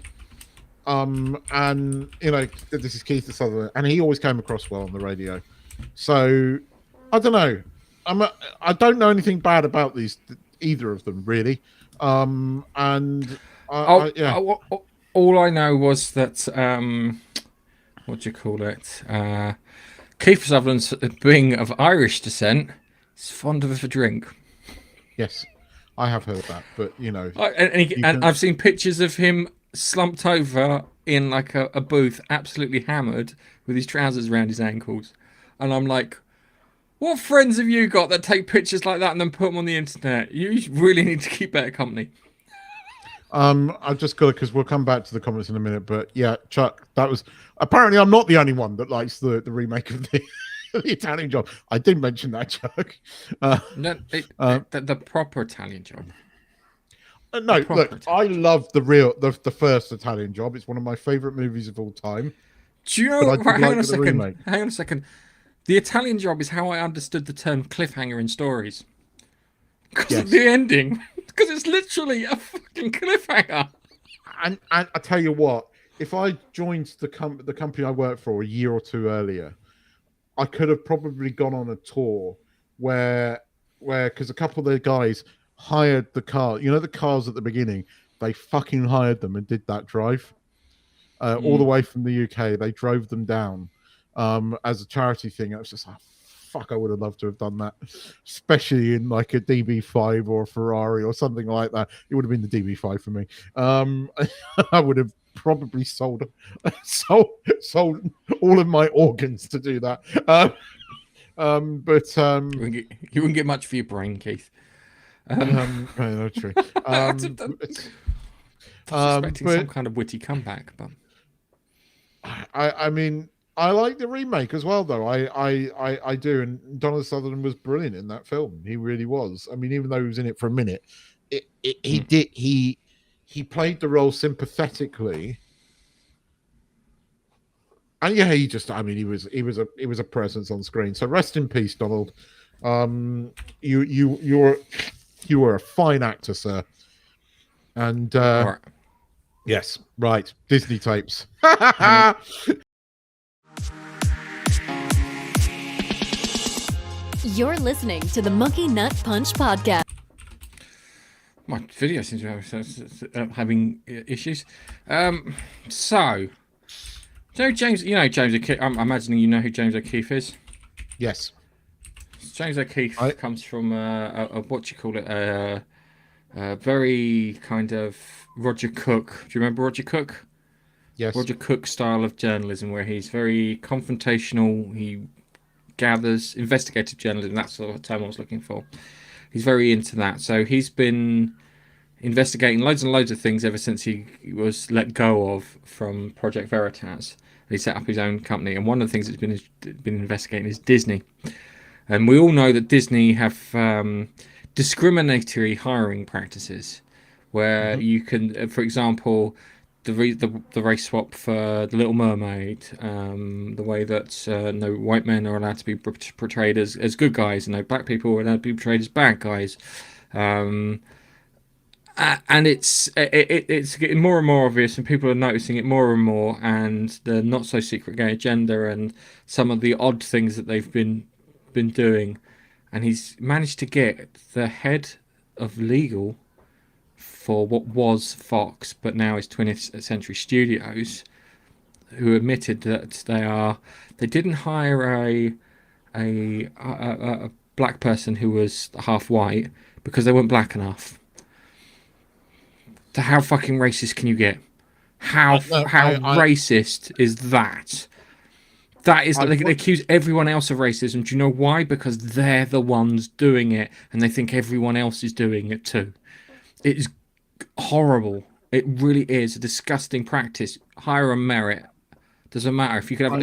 And, you know, this is Keith Sutherland, and he always came across well on the radio. So, I don't know. I don't know anything bad about either of them, really. All I know was that, what do you call it? Keith Sutherland, being of Irish descent, is fond of a drink. Yes, I have heard that, but you know, and I've seen pictures of him slumped over in like a booth, absolutely hammered, with his trousers around his ankles, and I'm like, what friends have you got that take pictures like that and then put them on the internet? You really need to keep better company. I've just got it because we'll come back to the comments in a minute, but yeah, Chuck, that was apparently I'm not the only one that likes the remake of the Italian Job. I did mention that, Chuck. The proper Italian Job. No, look, I love the first Italian Job. It's one of my favorite movies of all time. Do you know? Hang on a second. The Italian Job is how I understood the term cliffhanger in stories. Because of the ending. Because it's literally a fucking cliffhanger. And I tell you what, if I joined the company I worked for a year or two earlier, I could have probably gone on a tour where because a couple of the guys hired the car. You know the cars at the beginning? They fucking hired them and did that drive. All the way from the UK. They drove them down as a charity thing. I was just like, fuck, I would have loved to have done that, especially in like a DB5 or a Ferrari or something like that. It would have been the DB5 for me. I would have probably sold all of my organs to do that. But you wouldn't get much for your brain, Keith. No, true. Expecting some kind of witty comeback, but I mean, I like the remake as well, though. I do, and Donald Sutherland was brilliant in that film. He really was. I mean, even though he was in it for a minute, he played the role sympathetically, and yeah, he was a presence on screen. So rest in peace, Donald. You were a fine actor, sir. And right. Yes, right, Disney tapes. You're listening to the Monkey Nut Punch podcast. My video seems to be having issues. So, James O'Keefe. I'm imagining you know who James O'Keefe is. Yes. James O'Keefe comes from a very kind of Roger Cook. Do you remember Roger Cook? Yes. Roger Cook style of journalism, where he's very confrontational. He gathers investigative journalism. That's the term I was looking for. He's very into that. So he's been investigating loads and loads of things ever since he was let go of from Project Veritas. He set up his own company, and one of the things that's been investigating is Disney. And we all know that Disney have discriminatory hiring practices, where you can, for example, the race swap for the Little Mermaid, the way that no white men are allowed to be portrayed as good guys, and no black people are allowed to be portrayed as bad guys. And it's getting more and more obvious, and people are noticing it more and more. And the not so secret gay agenda, and some of the odd things that they've been doing, and he's managed to get the head of legal for what was Fox, but now is 20th Century Studios, who admitted that they didn't hire a black person who was half white because they weren't black enough. So how fucking racist can you get? How racist is that? That is, they accuse everyone else of racism. Do you know why? Because they're the ones doing it, and they think everyone else is doing it too. It is horrible. It really is a disgusting practice. Hire on merit. Doesn't matter if you could have.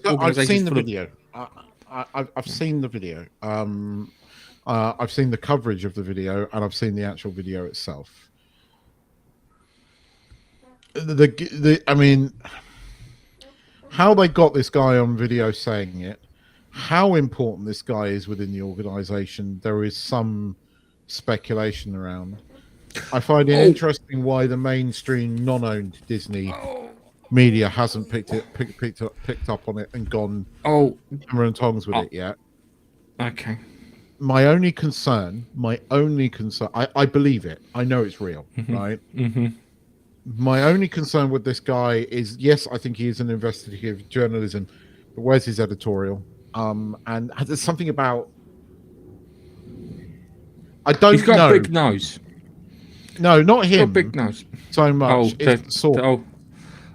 I've seen the video. I've seen the video. I've seen the coverage of the video, and I've seen the actual video itself. I mean, how they got this guy on video saying it, how important this guy is within the organization, there is some speculation around. I find it interesting why the mainstream non-owned Disney media hasn't picked up on it and gone hammer and tongs with it yet. Okay. My only concern, I believe it. I know it's real, right? Mm-hmm. My only concern with this guy is, yes, I think he is an investigative journalism, but where's his editorial? And there's something about, I don't know. He's got a big nose. No, not him. He's got a big nose. So much.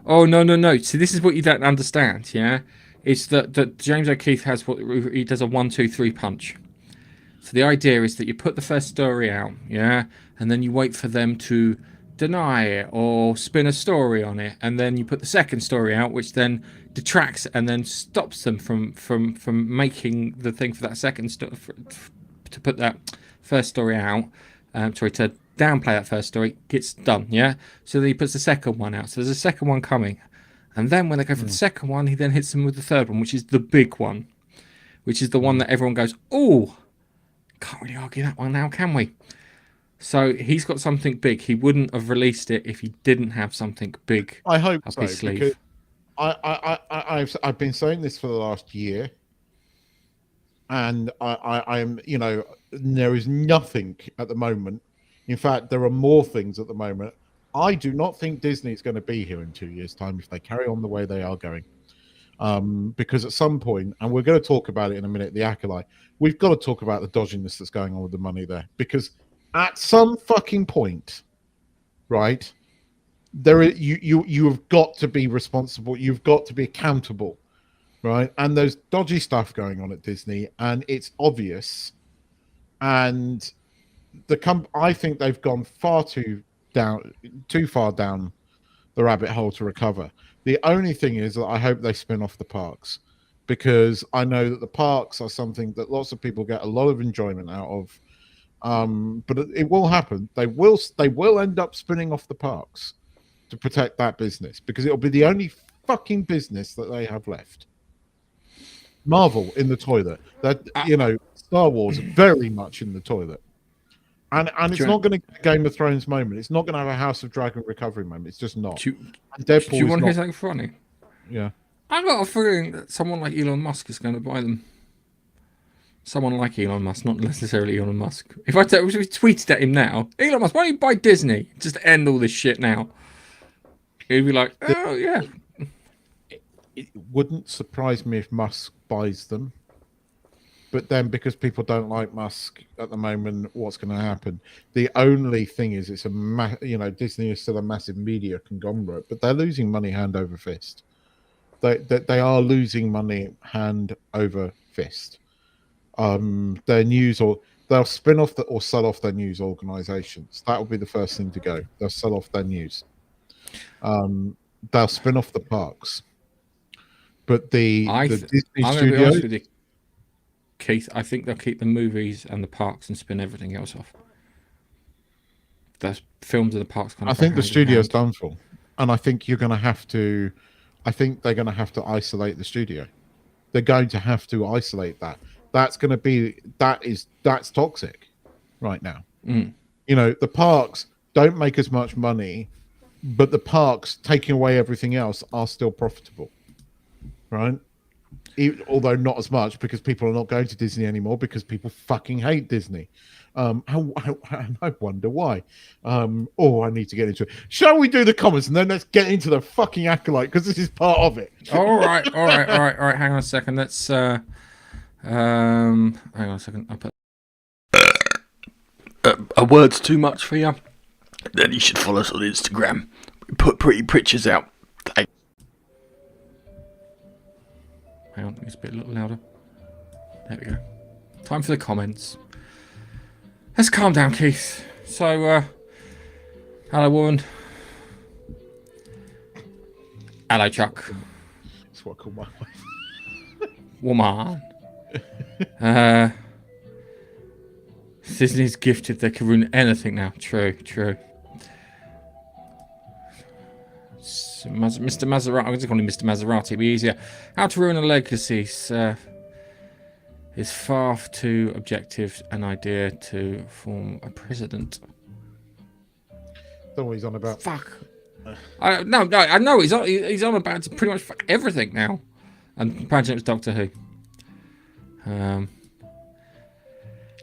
No. See, this is what you don't understand, yeah? It's that James O'Keefe has he does a 1-2-3 punch. So the idea is that you put the first story out, yeah? And then you wait for them to deny it or spin a story on it, and then you put the second story out, which then detracts and then stops them from making the thing for that second story, to put that first story out, to downplay that first story, gets done, yeah? So then he puts the second one out. So there's a second one coming. And then when they go for the second one, he then hits them with the third one, which is the big one, which is the one that everyone goes, oh, can't really argue that one now, can we? So he's got something big. He wouldn't have released it if he didn't have something big. I hope up so, his sleeve. I've been saying this for the last year, and I'm there is nothing at the moment. In fact, there are more things at the moment. I do not think Disney is going to be here in 2 years' time if they carry on the way they are going. Because at some point, and we're going to talk about it in a minute, the Acolyte, we've got to talk about the dodginess that's going on with the money there. Because at some fucking point, right, you have got to be responsible. You've got to be accountable, right? And there's dodgy stuff going on at Disney, and it's obvious. And I think they've gone too far down the rabbit hole to recover. The only thing is that I hope they spin off the parks, because I know that the parks are something that lots of people get a lot of enjoyment out of. But it will happen. They will end up spinning off the parks to protect that business, because it'll be the only fucking business that they have left. Marvel in the toilet. That Star Wars very much in the toilet. And it's not going to get a Game of Thrones moment. It's not going to have a House of Dragon recovery moment. It's just not. Do you want to hear something funny? Yeah. I got a feeling that someone like Elon Musk is going to buy them. Someone like Elon Musk, not necessarily Elon Musk. If I tweeted at him now, Elon Musk, why don't you buy Disney? Just end all this shit now. He'd be like, oh, yeah. It wouldn't surprise me if Musk buys them. But then, because people don't like Musk at the moment, what's going to happen? The only thing is, it's Disney is still a massive media conglomerate, but they're losing money hand over fist. They are losing money hand over fist. Their news, or they'll spin off or sell off their news organizations. That will be the first thing to go. They'll sell off their news. They'll spin off the parks. But the Disney studio. Keith, I think they'll keep the movies and the parks and spin everything else off. The films and the parks. I think the studio's done for. and I think you're going to have to. I think they're going to have to isolate the studio. They're going to have to isolate that. That's going to be that's toxic right now. Mm. You know, the parks don't make as much money, but the parks taking away everything else are still profitable, right? Although not as much, because people are not going to Disney anymore because people fucking hate Disney. I wonder why. I need to get into it. Shall we do the comments and then let's get into the fucking Acolyte, because this is part of it. All right. Hang on a second. Let's hang on a second. I'll put a word's too much for you. Then you should follow us on Instagram. We put pretty pictures out. Hang on, it's a bit a little louder. There we go. Time for the comments. Let's calm down, Keith. So, hello, woman. Hello, Chuck. That's what I call my wife. Woman. Disney's gifted, they can ruin anything now. True. So, Mr. Maserati, I'm just calling him Mr. Maserati, it'd be easier. How to ruin a legacy is far too objective an idea to form a precedent. Don't know what he's on about. Fuck. I know he's on about to pretty much fuck everything now. And apparently it was Doctor Who.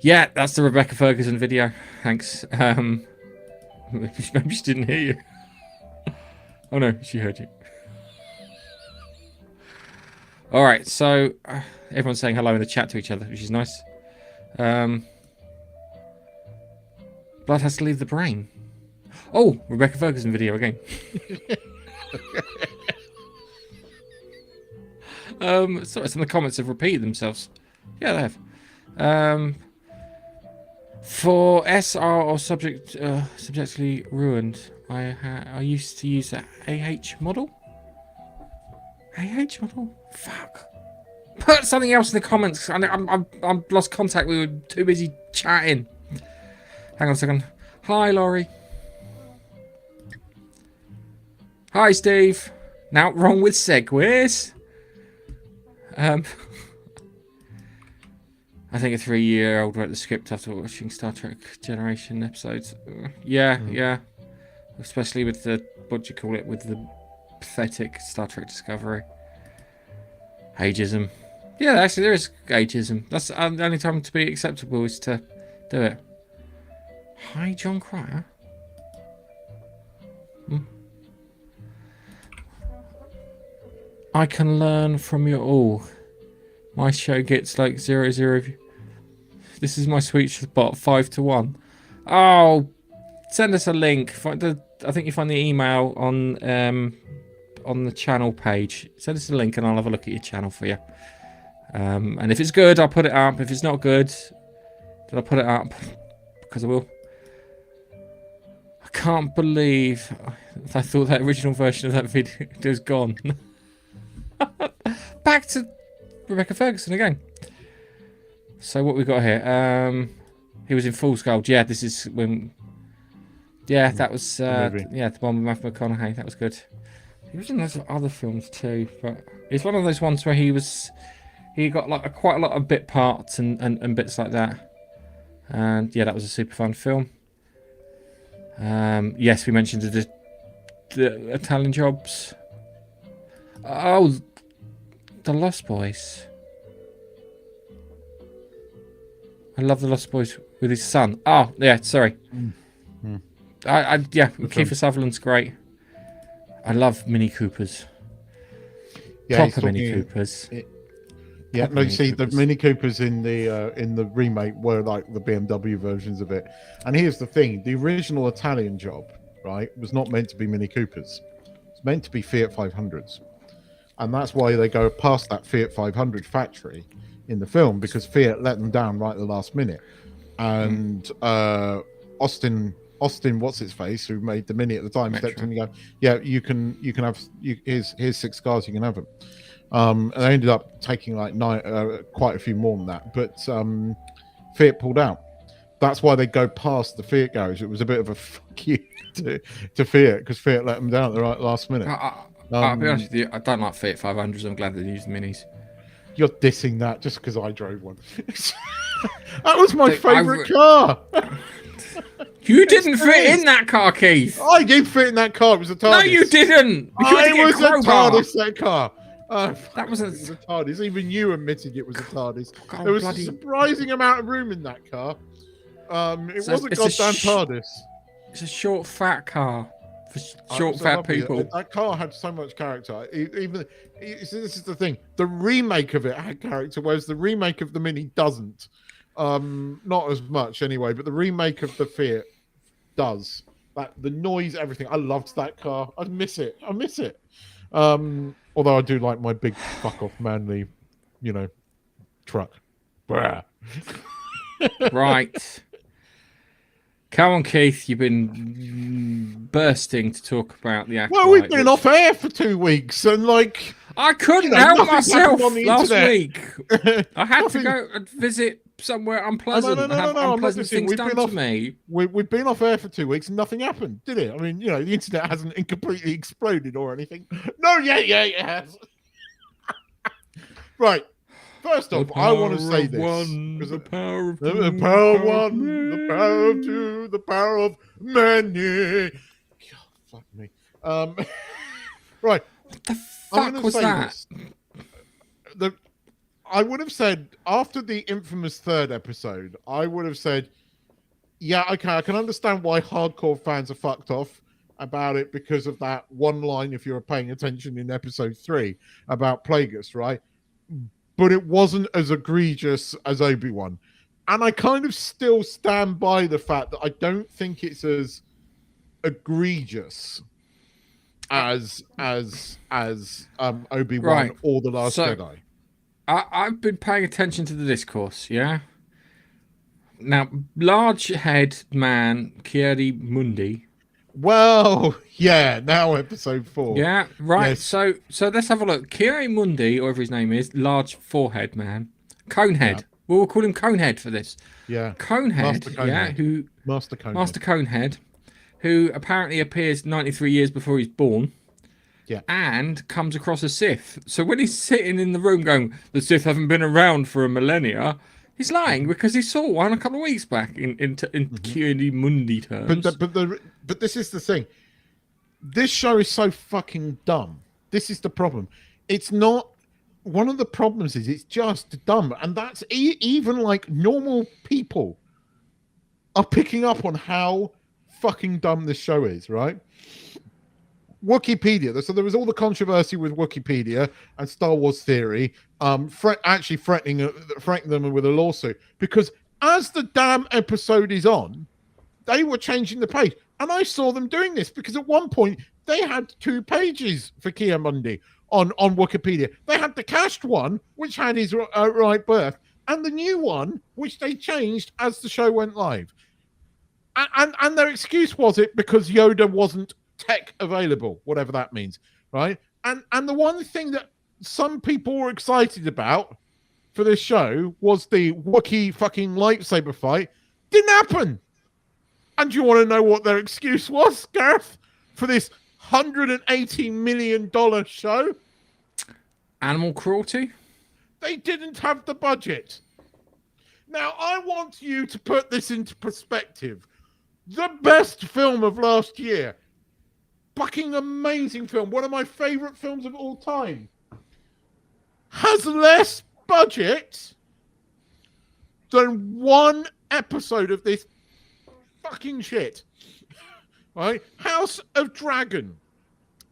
Yeah, that's the Rebecca Ferguson video. Thanks. Maybe she didn't hear you. Oh no, she heard you. Alright, so everyone's saying hello in the chat to each other, which is nice. Blood has to leave the brain. Oh, Rebecca Ferguson video again. Sorry, some of the comments have repeated themselves. Yeah, they have. For SR or subjectively ruined, I used to use the AH model. AH model? Fuck. Put something else in the comments. I'm lost contact. We were too busy chatting. Hang on a second. Hi, Laurie. Hi, Steve. Now wrong with segues. I think a 3-year-old wrote the script after watching Star Trek Generation episodes. Yeah. Especially with the, what do you call it, with the pathetic Star Trek Discovery. Ageism. Yeah, actually there is ageism. That's the only time to be acceptable is to do it. Hi, John Cryer. I can learn from you all. My show gets like 0. This is my sweet spot, 5-1. Oh, send us a link. I think you find the email on the channel page. Send us a link and I'll have a look at your channel for you. And if it's good, I'll put it up. If it's not good, then I'll put it up because I will. I can't believe I thought that original version of that video was gone. Back to Rebecca Ferguson again. So what we got here? He was in Fool's Gold. Yeah, this is when. Yeah, that was the one with Matthew McConaughey. That was good. He was in those other films too, but it's one of those ones where he got like quite a lot of bit parts and bits like that. And yeah, that was a super fun film. Yes, we mentioned the Italian Jobs. Oh, The Lost Boys. I love The Lost Boys with his son. Oh, yeah, sorry. Kiefer Sutherland's great. I love Mini Coopers. Yeah, Proper Mini Coopers. The Mini Coopers in the remake were like the BMW versions of it. And here's the thing: the original Italian Job, right, was not meant to be Mini Coopers. It's meant to be Fiat 500s, and that's why they go past that Fiat 500 factory in the film, because Fiat let them down right at the last minute. And Austin, what's its face, who made the Mini at the time, stepped in and go, "Yeah, you can have here's 6 cars, you can have them." And they ended up taking like quite a few more than that, but Fiat pulled out That's why they go past the Fiat garage. It was a bit of a fuck you to Fiat, because Fiat let them down at the right last minute. I'll be honest with you, I don't like Fiat 500s. I'm glad they used the Minis. You're dissing that just because I drove one. That was my favourite car. You didn't fit in that car, Keith. I did fit in that car. It was a TARDIS. No, you didn't. I was a TARDIS, that car. That was a TARDIS. Even you admitted it was a TARDIS. God, There was a surprising amount of room in that car. It was a goddamn TARDIS. It's a short, fat car for short, fat people. That car had so much character. This is the thing. The remake of it had character, whereas the remake of the Mini doesn't. Not as much anyway, but the remake of the Fiat does. The noise, everything. I loved that car. I miss it. Although I do like my big fuck off manly, truck. Right. Come on, Keith. You've been bursting to talk about the Acolyte. Well, we've been off air for 2 weeks, and I couldn't help myself last internet. week. I had to go and visit somewhere unpleasant and have unpleasant things done to me. We've been off air for 2 weeks and nothing happened, did it? I mean, the internet hasn't completely exploded or anything. No, yeah, it has. Right. First off, I want to say this. The power of the power of one, the power of two, the power of many. God, fuck me. Right. What the fuck was that? I would have said, after the infamous 3rd episode, I would have said, yeah, okay, I can understand why hardcore fans are fucked off about it because of that one line, if you were paying attention in episode 3, about Plagueis, right? But it wasn't as egregious as Obi-Wan. And I kind of still stand by the fact that I don't think it's as egregious as Obi-Wan or The Last Jedi. I've been paying attention to the discourse, yeah? Now, large head man, Ki-Adi-Mundi. Well, yeah, now episode 4. Yeah, right. Yes. So let's have a look. Ki-Adi-Mundi, or whatever his name is, large forehead man. Conehead. Yeah. We'll call him Conehead for this. Yeah. Conehead, Master Conehead, who apparently appears 93 years before he's born. Yeah. And comes across a Sith. So when he's sitting in the room going, the Sith haven't been around for a millennia, he's lying because he saw one a couple of weeks back in Ki-Adi-Mundi terms. But this is the thing. This show is so fucking dumb. This is the problem. It's not... One of the problems is it's just dumb. And that's even like normal people are picking up on how fucking dumb this show is, right? Wikipedia. So there was all the controversy with Wikipedia and Star Wars Theory, actually threatening them with a lawsuit because as the damn episode is on, they were changing the page, and I saw them doing this because at one point they had 2 pages for Ki-Adi-Mundi on Wikipedia. They had the cached one, which had his right birth, and the new one, which they changed as the show went live. And their excuse was it because Yoda wasn't tech available, whatever that means, right? And the one thing that some people were excited about for this show was the Wookiee fucking lightsaber fight. Didn't happen. And do you want to know what their excuse was, Gareth, for this $180 million show? Animal cruelty? They didn't have the budget. Now, I want you to put this into perspective. The best film of last year, fucking amazing film, one of my favorite films of all time, has less budget than one episode of this fucking shit. Right? House of Dragon,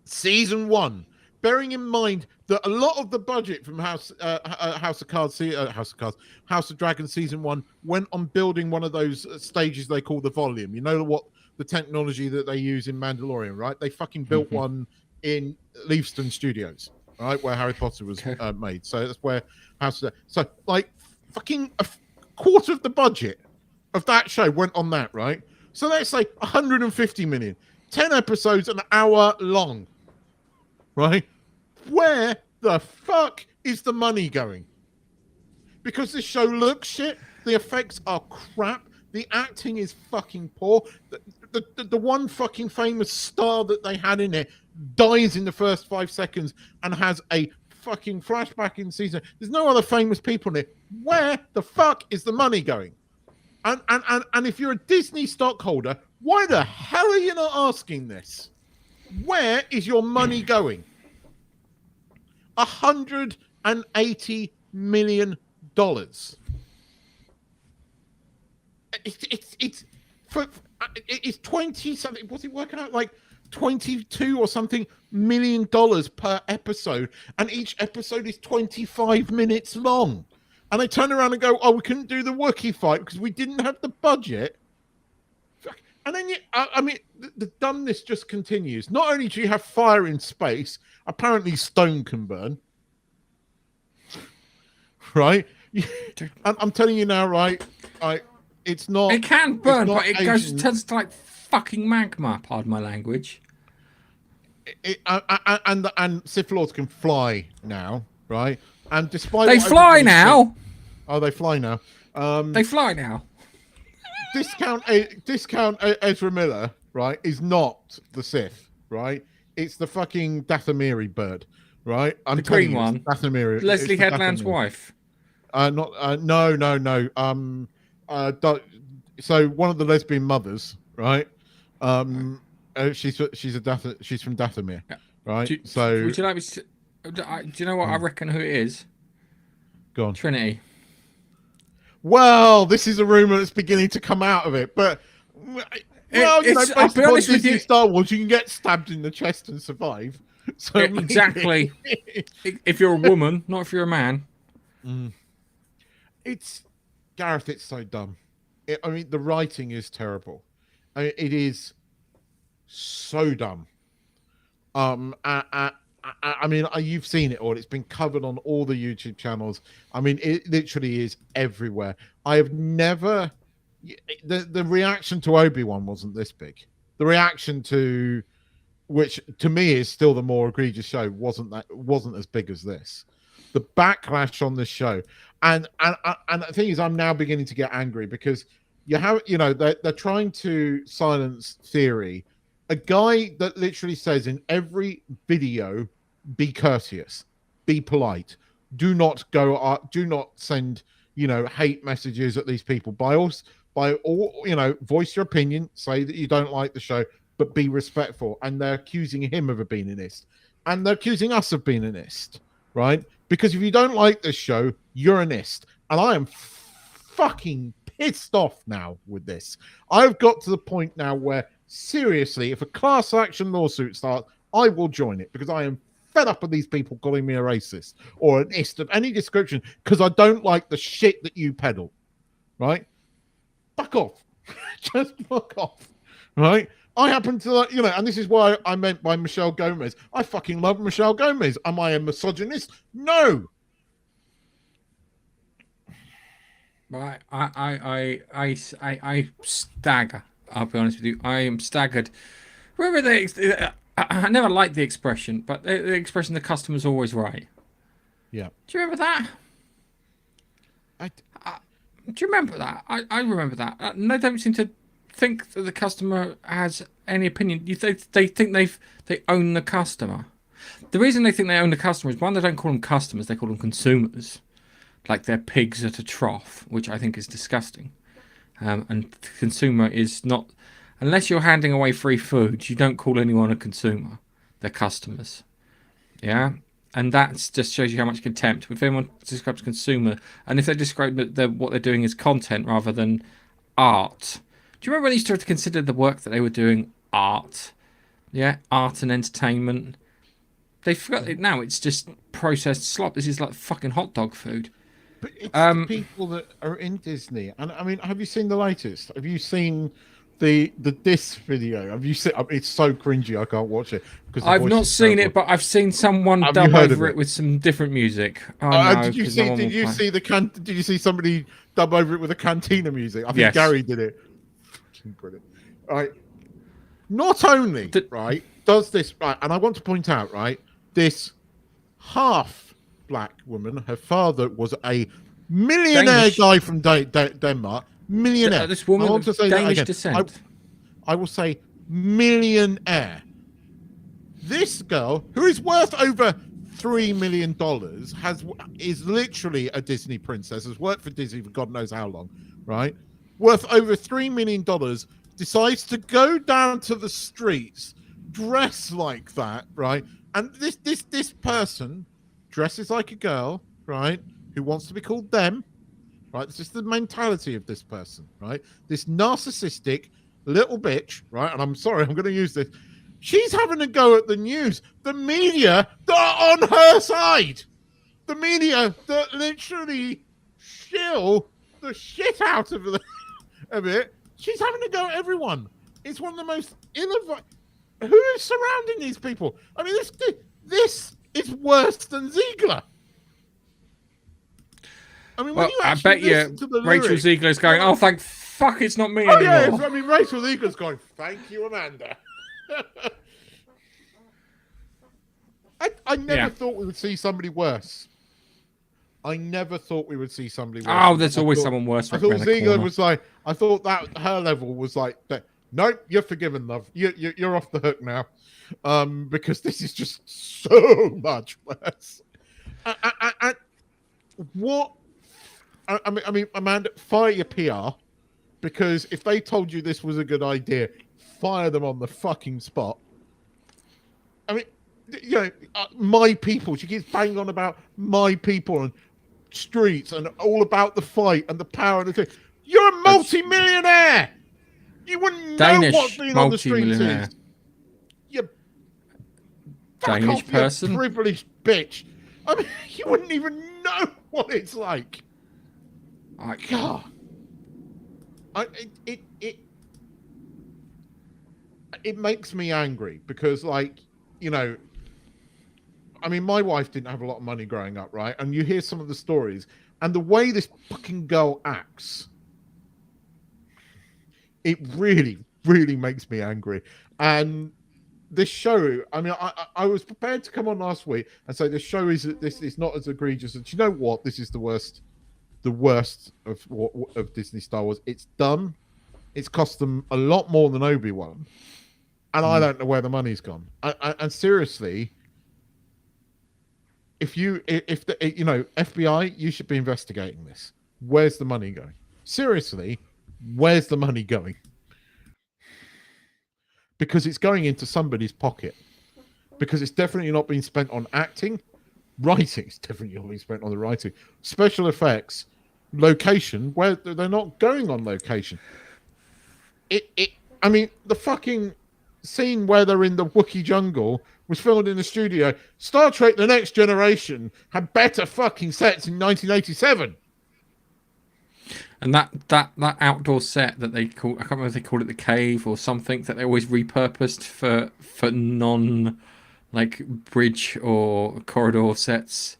season 1. Bearing in mind that a lot of the budget from House of Dragon season 1 went on building one of those stages they call the volume. You know what? The technology that they use in Mandalorian, right? They fucking built one in Leaveston Studios, right, where Harry Potter was made. So that's where so like fucking a quarter of the budget of that show went on that, right? So let's say 150 million, 10 episodes, an hour long, right? Where the fuck is the money going? Because this show looks shit, the effects are crap. The acting is fucking poor. The one fucking famous star that they had in it dies in the first 5 seconds and has a fucking flashback in season. There's no other famous people in it. Where the fuck is the money going? And if you're a Disney stockholder, why the hell are you not asking this? Where is your money going? $180 million. It's 20 something. What's it working out like? 22 or something million dollars per episode, and each episode is 25 minutes long. And they turn around and go, "Oh, we couldn't do the Wookiee fight because we didn't have the budget." And then the dumbness just continues. Not only do you have fire in space, apparently stone can burn. Right? I'm telling you now, right? It's not. It can burn, but it Asian. turns to like fucking magma. Pardon my language. And Sith Lords can fly now, right? And despite They fly now. Oh, they fly now. They fly now. Discount Ezra Miller, right? Is not the Sith, right? It's the fucking Dathomiri bird, right? I'm The telling green you, one. it's Dathomiri. Leslie It's the Headland's Dathomiri. wife. No. So one of the lesbian mothers, right? She's from Dathomir, right? Would you like me to? Do you know what I reckon who it is? Go on. Trinity. Well, this is a rumor that's beginning to come out of it, but I'll be based honest upon with Disney you. Star Wars, you can get stabbed in the chest and survive. So Exactly. If you're a woman, not if you're a man. It's Gareth. It's so dumb. I mean, the writing is terrible. It is so dumb. I mean, you've seen it all. It's been covered on all the YouTube channels. I mean, it literally is everywhere. I have never. The reaction to Obi-Wan wasn't this big. The reaction to, which to me is still the more egregious show, wasn't as big as this. The backlash on this show, and the thing is, I'm now beginning to get angry because they're trying to silence theory. A guy that literally says in every video, be courteous, be polite, do not send hate messages at these people. By all voice your opinion, say that you don't like the show, but be respectful. And they're accusing him of being an ist, and they're accusing us of being an ist, right? Because if you don't like this show, you're an ist, and I am fucking pissed off now with this. I've got to the point now where seriously, if a class action lawsuit starts, I will join it because I am fed up of these people calling me a racist or an ist of any description because I don't like the shit that you peddle, right? Fuck off. Just fuck off, right? I happen to like, and this is why I meant by Michelle Gomez. I fucking love Michelle Gomez. Am I a misogynist? No. Right, I stagger. I'll be honest with you. I am staggered. Remember I never liked the expression, but the expression "the customer's always right." Yeah. Do you remember that? Do you remember that? I remember that. And they don't seem to think that the customer has any opinion. They think they own the customer. The reason they think they own the customer is, one, they don't call them customers; they call them consumers. Like they're pigs at a trough, which I think is disgusting. And the consumer is not, unless you're handing away free food, you don't call anyone a consumer. They're customers. Yeah? And that just shows you how much contempt. If anyone describes consumer, and if they describe what they're doing as content rather than art. Do you remember when they used to consider the work that they were doing art? Yeah? Art and entertainment. They forgot it now. It's just processed slop. This is like fucking hot dog food. But it's the people that are in Disney. And I mean, have you seen the latest? Have you seen the Dis video? Have you seen? It's so cringy. I can't watch it because I've not seen it, but I've seen someone dub over it with some different music. Oh, no, did you see? Did you see Did you see somebody dub over it with a Cantina music? I think Yes. Gary did it. Fucking brilliant. All right. Not only right does this right, and I want to point out right, this half black woman, her father was a millionaire Danish. guy from Denmark, Millionaire. This woman I want to of say that Danish again. descent. I will say millionaire. This girl, who is worth over $3 million, is literally a Disney princess, has worked for Disney for God knows how long, right? Worth over $3 million, decides to go down to the streets, dress like that, right? And this person dresses like a girl, right? Who wants to be called them, right? This is the mentality of this person, right? This narcissistic little bitch, right? And I'm sorry, I'm going to use this. She's having a go at the news. The media that are on her side. The media that literally shill the shit out of it. She's having a go at everyone. It's one of the most who is surrounding these people? I mean, this is worse than Ziegler. I mean, Well, I bet you Rachel Ziegler's going, oh, thank fuck, it's not me anymore. Yeah, I mean, Rachel Ziegler's going, thank you, Amanda. I never thought we would see somebody worse. I never thought we would see somebody worse. Oh, there's always someone worse. I thought Ziegler was like, I thought that her level was like, nope, you're forgiven, love. You're off the hook now, because this is just so much worse. What? I mean, Amanda, fire your PR, because if they told you this was a good idea, fire them on the fucking spot. I mean, you know, my people. She keeps banging on about my people and streets and all about the fight and the power and the thing. You're a multi-millionaire. You wouldn't Danish know what being on the streets is. You Danish person, you privileged bitch. I mean, you wouldn't even know what it's like. God, it makes me angry because, like, you know, I mean, my wife didn't have a lot of money growing up, right? And you hear some of the stories and the way this fucking girl acts, it really, really makes me angry. And this show, I mean, I was prepared to come on last week and say this show is not as egregious. And you know what? This is the worst of Disney Star Wars. It's dumb. It's cost them a lot more than Obi-Wan. And I don't know where the money's gone. And seriously, if the FBI, you should be investigating this. Where's the money going? Seriously, where's the money going? Because it's going into somebody's pocket. Because it's definitely not being spent on acting. Writing is definitely not being spent on the writing. Special effects, location, where they're not going on location. I mean, the fucking scene where they're in the Wookiee jungle was filmed in the studio. Star Trek The Next Generation had better fucking sets in 1987. And that outdoor set that they call, I can't remember if they called it the cave or something, that they always repurposed for non, like, bridge or corridor sets.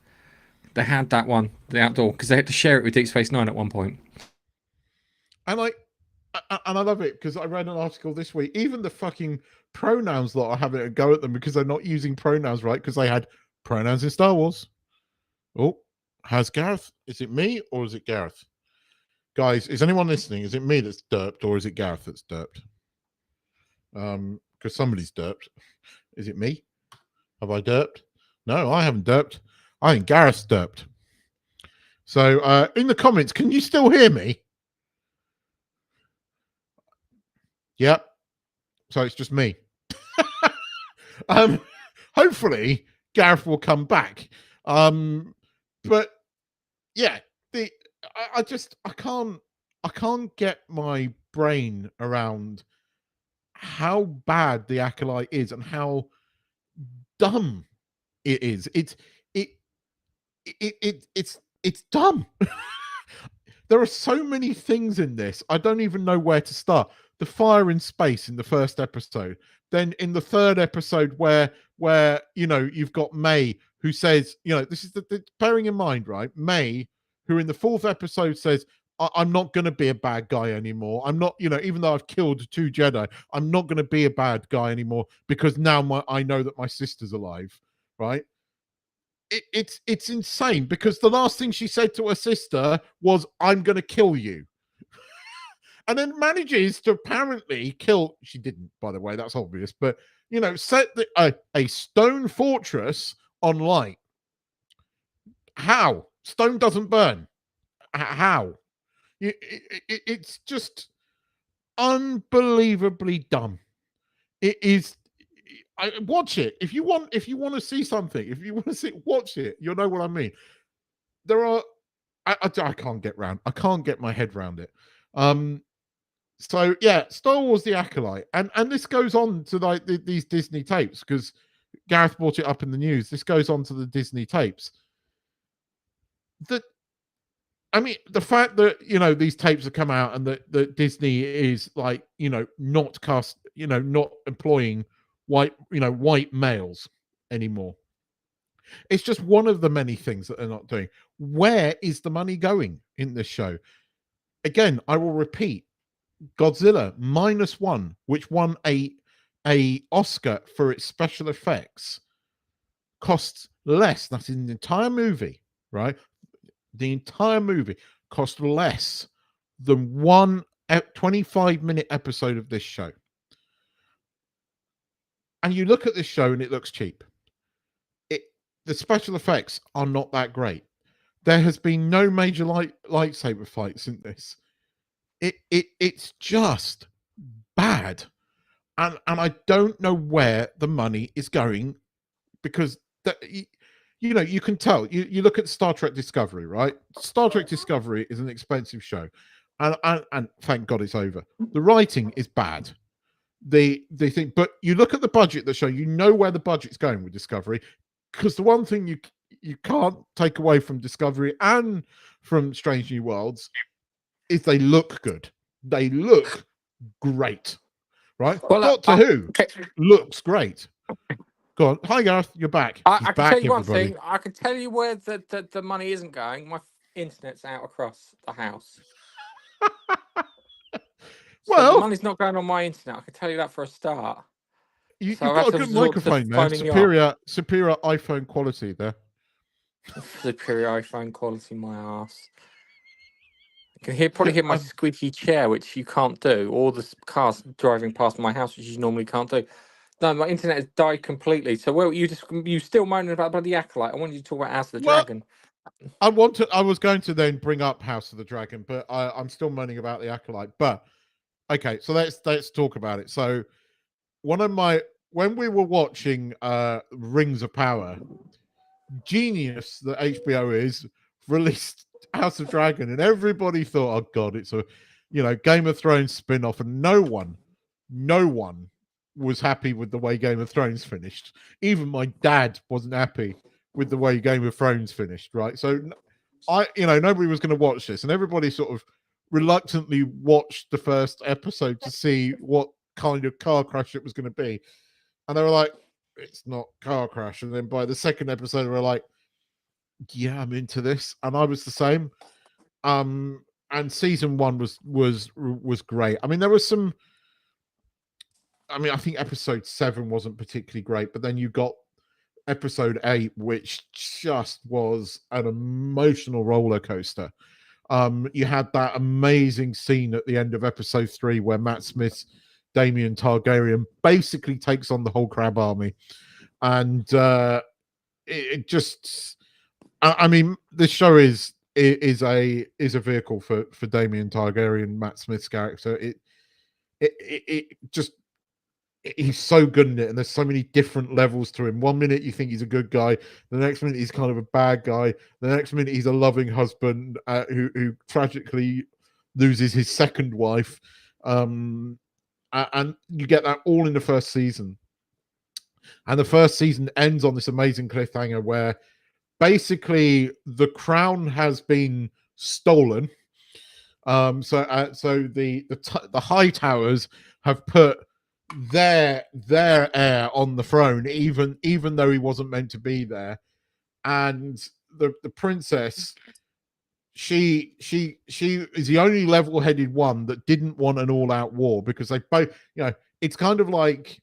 They had that one, the outdoor, because they had to share it with Deep Space Nine at one point. And I love it because I read an article this week. Even the fucking pronouns lot are having a go at them because they're not using pronouns right, because they had pronouns in Star Wars. Oh, has Gareth? Is it me or is it Gareth? Guys, is anyone listening? Is it me that's derped or is it Gareth that's derped? Because somebody's derped. Is it me? Have I derped? No, I haven't derped. I think Gareth's derped. So in the comments, can you still hear me? Yep. So it's just me. Hopefully Gareth will come back. But yeah, I can't get my brain around how bad the Acolyte is and how dumb it is. It's dumb. There are so many things in this. I don't even know where to start. The fire in space in the first episode. Then in the third episode where you know, you've got May who says, you know, this is bearing in mind, right? May, who in the fourth episode says, I'm not going to be a bad guy anymore. I'm not, you know, even though I've killed 2 Jedi, I'm not going to be a bad guy anymore because now I know that my sister's alive, right? It's insane because the last thing she said to her sister was, I'm going to kill you. and then manages to apparently kill. She didn't, by the way. That's obvious, but set a stone fortress on light. How? Stone doesn't burn. How? It's just unbelievably dumb. It is. Watch it if you want. If you want to see something, if you want to watch it. You'll know what I mean. There are. I can't get round. I can't get my head round it. So yeah, Star Wars: The Acolyte, and this goes on to like these Disney tapes because Gareth brought it up in the news. This goes on to the Disney tapes. The fact that these tapes have come out and that Disney is like not not employing white males anymore. It's just one of the many things that they're not doing. Where is the money going in this show? Again, I will repeat: Godzilla -1, which won a Oscar for its special effects, costs less. That's in the entire movie, right? The entire movie cost less than one 25-minute episode of this show. And you look at this show and it looks cheap. The special effects are not that great. There has been no major lightsaber fights in this. It's just bad. And I don't know where the money is going, because you can tell. You look at Star Trek Discovery, right? Star Trek Discovery is an expensive show, and thank God it's over. The writing is bad. They think, but you look at the budget of the show, you know where the budget's going with Discovery, because the one thing you can't take away from Discovery and from Strange New Worlds is they look good. They look great, right? Well, Doctor Who looks great. Go on. Hi, Gareth. You're back. I can back, tell you everybody. one thing. I can tell you where the money isn't going. My internet's out across the house. Well, the money's not going on my internet. I can tell you that for a start. You've So got a good microphone there. Superior iPhone quality there. Superior iPhone quality, my ass. You can probably hear my squeaky chair, which you can't do, or the cars driving past my house, which you normally can't do. No, my internet has died completely. So, you still moaning about the Acolyte? I wanted you to talk about House of the Dragon. I was going to then bring up House of the Dragon, but I'm still moaning about the Acolyte. But okay, so let's talk about it. So, when we were watching Rings of Power, genius that HBO is released House of Dragon, and everybody thought, oh God, it's a Game of Thrones spin-off, and no one was happy with the way Game of Thrones finished. Even my dad wasn't happy with the way Game of Thrones finished, right? So nobody was going to watch this, and everybody sort of reluctantly watched the first episode to see what kind of car crash it was going to be. And they were like, it's not car crash. And then by the second episode, they were like, yeah, I'm into this. And I was the same. And season 1 was great. I mean, there was some. I mean, I think episode 7 wasn't particularly great, but then you got episode 8, which just was an emotional roller coaster. You had that amazing scene at the end of episode 3 where Matt Smith's Daemon Targaryen basically takes on the whole Crab Army, and it just. I mean, this show is a vehicle for Daemon Targaryen, Matt Smith's character. It just. He's so good in it, and there's so many different levels to him. One minute you think he's a good guy, the next minute he's kind of a bad guy, the next minute he's a loving husband who tragically loses his second wife, and you get that all in the first season. And the first season ends on this amazing cliffhanger where basically the crown has been stolen. So the High Towers have put their heir on the throne, even though he wasn't meant to be there, and the princess, she is the only level-headed one that didn't want an all-out war, because they both, it's kind of like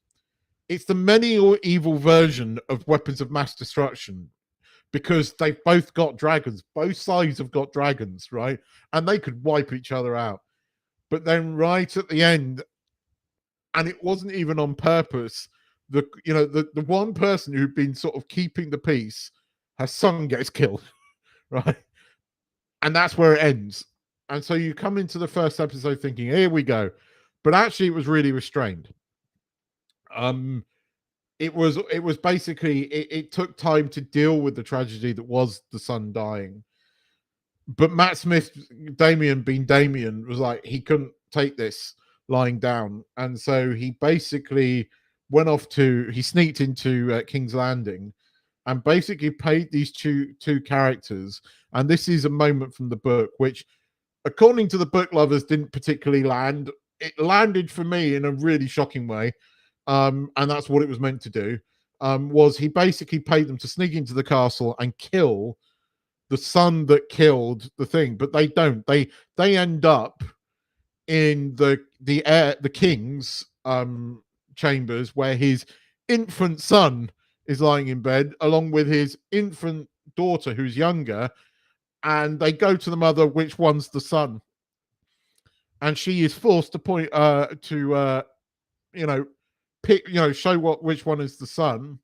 it's the medieval version of weapons of mass destruction, because they've both got dragons. Both sides have got dragons, right? And they could wipe each other out. but then right at the end, and it wasn't even on purpose, the one person who'd been sort of keeping the peace, her son gets killed, right? And that's where it ends. And so you come into the first episode thinking, here we go. But actually it was really restrained. It was basically it took time to deal with the tragedy that was the son dying. But Matt Smith, Damien being Damien, was like he couldn't take this lying down. And so he basically he sneaked into King's Landing and basically paid these two characters. And this is a moment from the book, which, according to the book lovers, didn't particularly land. It landed for me in a really shocking way. And that's what it was meant to do. Was he basically paid them to sneak into the castle and kill the son that killed the thing, but they don't. They end up in the king's chambers, where his infant son is lying in bed along with his infant daughter who's younger, and they go to the mother, which one's the son, and she is forced to point pick, show which one is the son.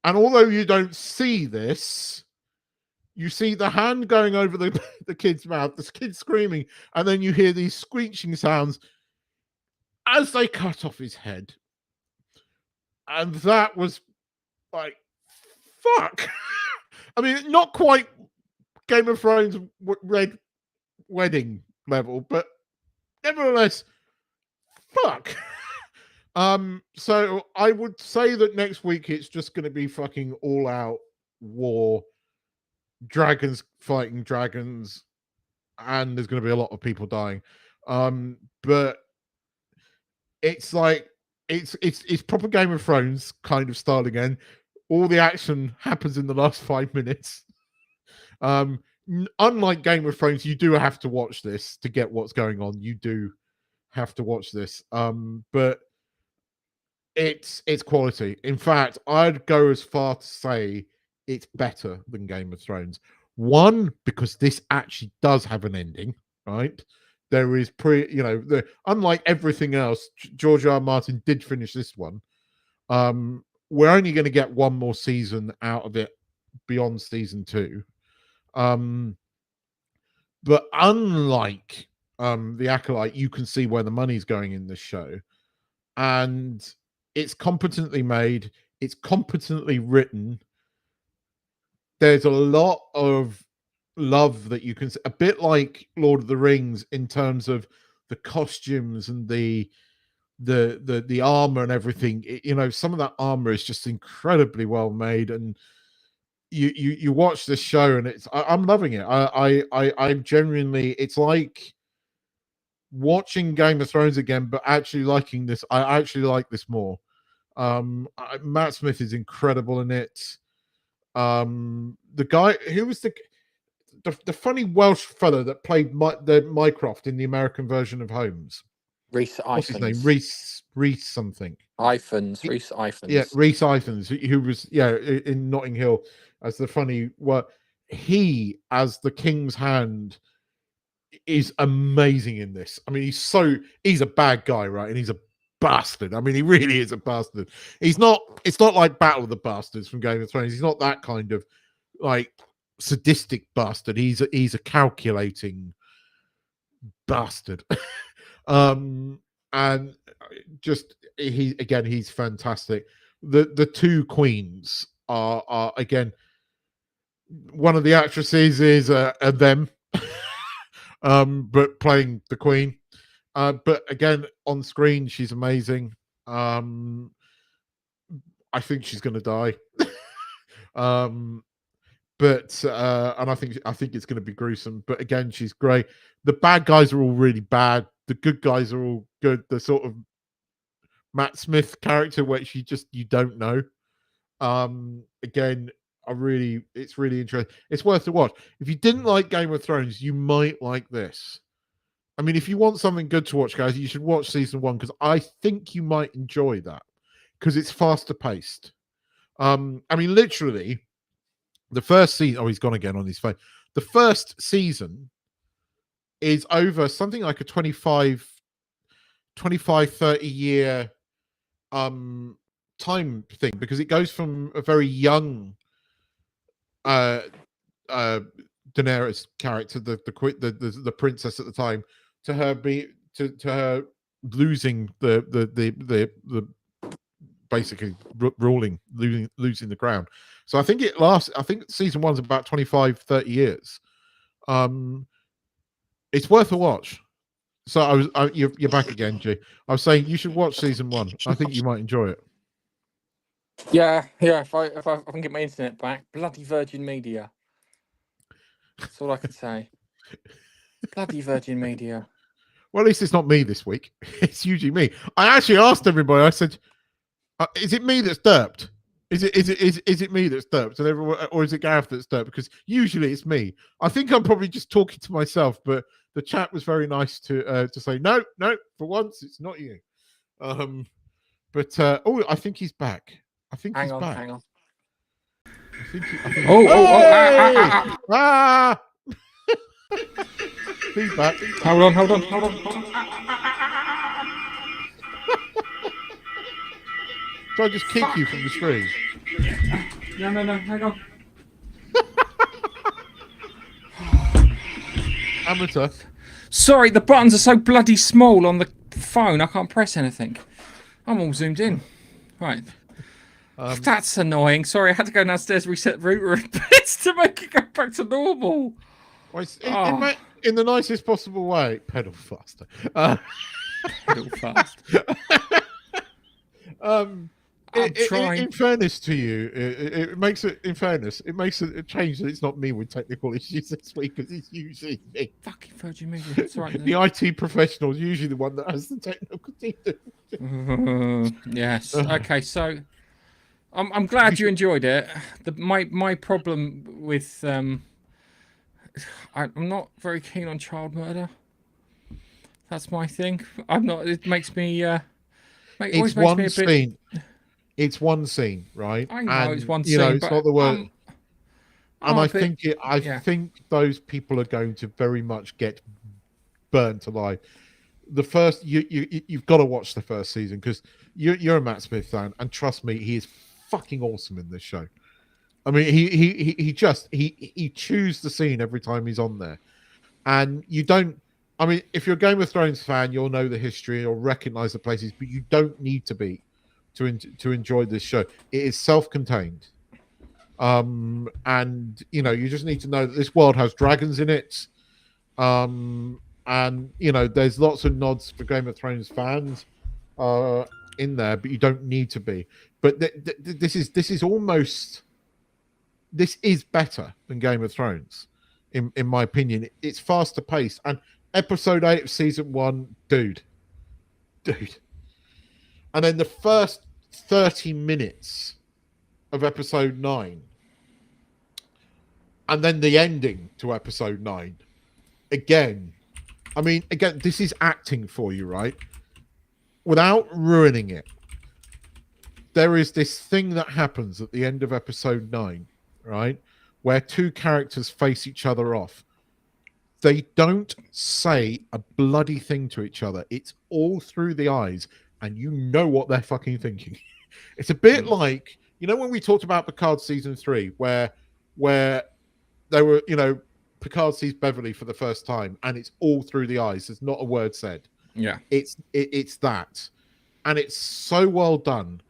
And although you don't see this, you see the hand going over the kid's mouth, this kid screaming, and then you hear these screeching sounds as they cut off his head. And that was like, fuck. I mean, not quite Game of Thrones Red Wedding level, but nevertheless, fuck. So I would say that next week it's just going to be fucking all out war, dragons fighting dragons, and there's going to be a lot of people dying. But it's like it's proper Game of Thrones kind of style again. All the action happens in the last 5 minutes. Unlike Game of Thrones, you do have to watch this to get what's going on. You do have to watch this. But it's quality. In fact, I'd go as far to say it's better than Game of Thrones. One, because this actually does have an ending, right? There is unlike everything else, George R. R. Martin did finish this one. We're only going to get one more season out of it beyond season 2. But unlike The Acolyte, you can see where the money's going in this show. And it's competently made. It's competently written. There's a lot of love that you can see, a bit like Lord of the Rings in terms of the costumes and the armor and everything. Some of that armor is just incredibly well made, and you watch this show and I'm loving it. I'm genuinely, it's like watching Game of Thrones again, but actually liking this. I actually like this more. Matt Smith is incredible in it. The guy who was the funny Welsh fellow that played Mycroft in the American version of Holmes. Rhys Ifans. What's his name? Rhys something. Rhys Ifans. Yeah, Rhys Ifans, who was in Notting Hill as the funny. Well, he as the King's Hand is amazing in this. I mean, he's a bad guy, right? And he's a bastard. I mean, he really is a bastard. It's not like Battle of the Bastards from Game of Thrones. He's not that kind of like sadistic bastard. He's a calculating bastard. And just he's fantastic. The two queens are again, one of the actresses is them but playing the queen. But again, on screen, she's amazing. I think she's going to die. But and I think it's going to be gruesome. But again, she's great. The bad guys are all really bad. The good guys are all good. The sort of Matt Smith character, which you don't know. Again, it's really interesting. It's worth to watch. If you didn't like Game of Thrones, you might like this. I mean, if you want something good to watch, guys, you should watch season 1, because I think you might enjoy that, because it's faster paced. I mean, literally, the first season. Oh, he's gone again on his phone. The first season is over something like a 25, 30 year time thing, because it goes from a very young Daenerys character, the princess at the time, to her to her losing the basically ruling, losing the crown. So I think it lasts. I think season one's about 25, 30 years. It's worth a watch. So you're back again, G. I was saying you should watch season one. I think you might enjoy it. Yeah. If I can get my internet back, bloody Virgin Media. That's all I can say. Bloody Virgin Media. Well, at least it's not me this week. It's usually me. I actually asked everybody. I said, "Is it me that's derped? Is it me that's derped? And everyone, or is it Gareth that's derped? Because usually it's me. I think I'm probably just talking to myself. But the chat was very nice to say, no, for once it's not you. But I think he's back. I think he's back. Hang on. He's back. Hold on. So I just kick you from the screen. No, hang on. Amateur. Sorry, the buttons are so bloody small on the phone, I can't press anything. I'm all zoomed in. Right. That's annoying. Sorry, I had to go downstairs, reset the router and bits to make it go back to normal. Well, in the nicest possible way. Pedal faster. Pedal fast. In fairness to you, it makes it. In fairness, it makes it a change that it's not me with technical issues this week, because it's usually me. Fucking Virgin Media. It's all right. The IT professional is usually the one that has the technical team. Yes. Okay. So, I'm glad you enjoyed it. My problem with I'm not very keen on child murder. That's my thing. I'm not. It makes me. It's one scene. It's one scene, right? I know it's one scene. You know, it's not the word. And I think those people are going to very much get burnt alive. The first, you've got to watch the first season, because you're a Matt Smith fan, and trust me, he is fucking awesome in this show. I mean, he chews the scene every time he's on there, and you don't. I mean, if you're a Game of Thrones fan, you'll know the history or recognize the places, but you don't need to be to enjoy this show. It is self-contained, and you just need to know that this world has dragons in it, and there's lots of nods for Game of Thrones fans in there, but you don't need to be. But this is better than Game of Thrones, in my opinion. It's faster paced, and episode 8 of season 1, dude. And then the first 30 minutes of episode 9, and then the ending to episode 9. Again, this is acting for you, right? Without ruining it, there is this thing that happens at the end of episode 9, right? Where two characters face each other off. They don't say a bloody thing to each other. It's all through the eyes, and you know what they're fucking thinking. It's a bit like, when we talked about Picard season 3, where they were, Picard sees Beverly for the first time, and it's all through the eyes. There's not a word said. Yeah, it's that, and it's so well done,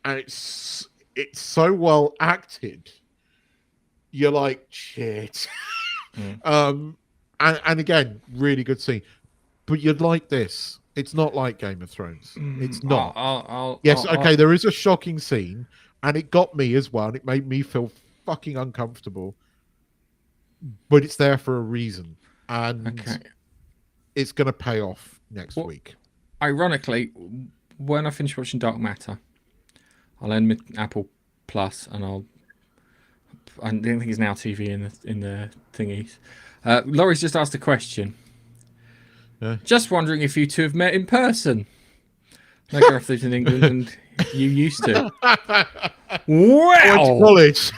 and it's so well acted. You're like, shit. And again, really good scene. But you'd like this. It's not like Game of Thrones. It's not. There is a shocking scene, and it got me as well, and it made me feel fucking uncomfortable. But it's there for a reason, and it's going to pay off next week. Ironically, when I finish watching Dark Matter, I'll end with Apple Plus, and I don't think it's Now TV in the thingies. Laurie's just asked a question. Just wondering if you two have met in person. No, Gareth lives in England, and you used to. Well, college.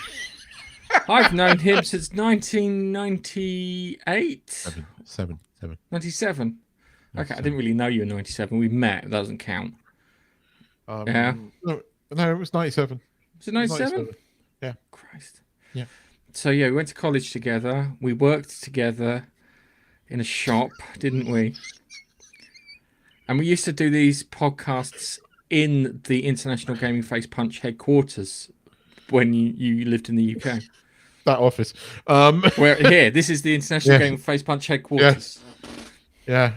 I've known him since 1998. 97. 97. Okay, I 97. didn't really know you were 97. We met. That doesn't count. Yeah. No, it was 97. Was it 97? 97. Yeah. Christ. Yeah. So yeah, we went to college together. We worked together in a shop, didn't we? And we used to do these podcasts in the International Gaming Face Punch headquarters when you lived in the UK. That office. Where here, this is the International Yeah. Gaming Face Punch headquarters. Yeah.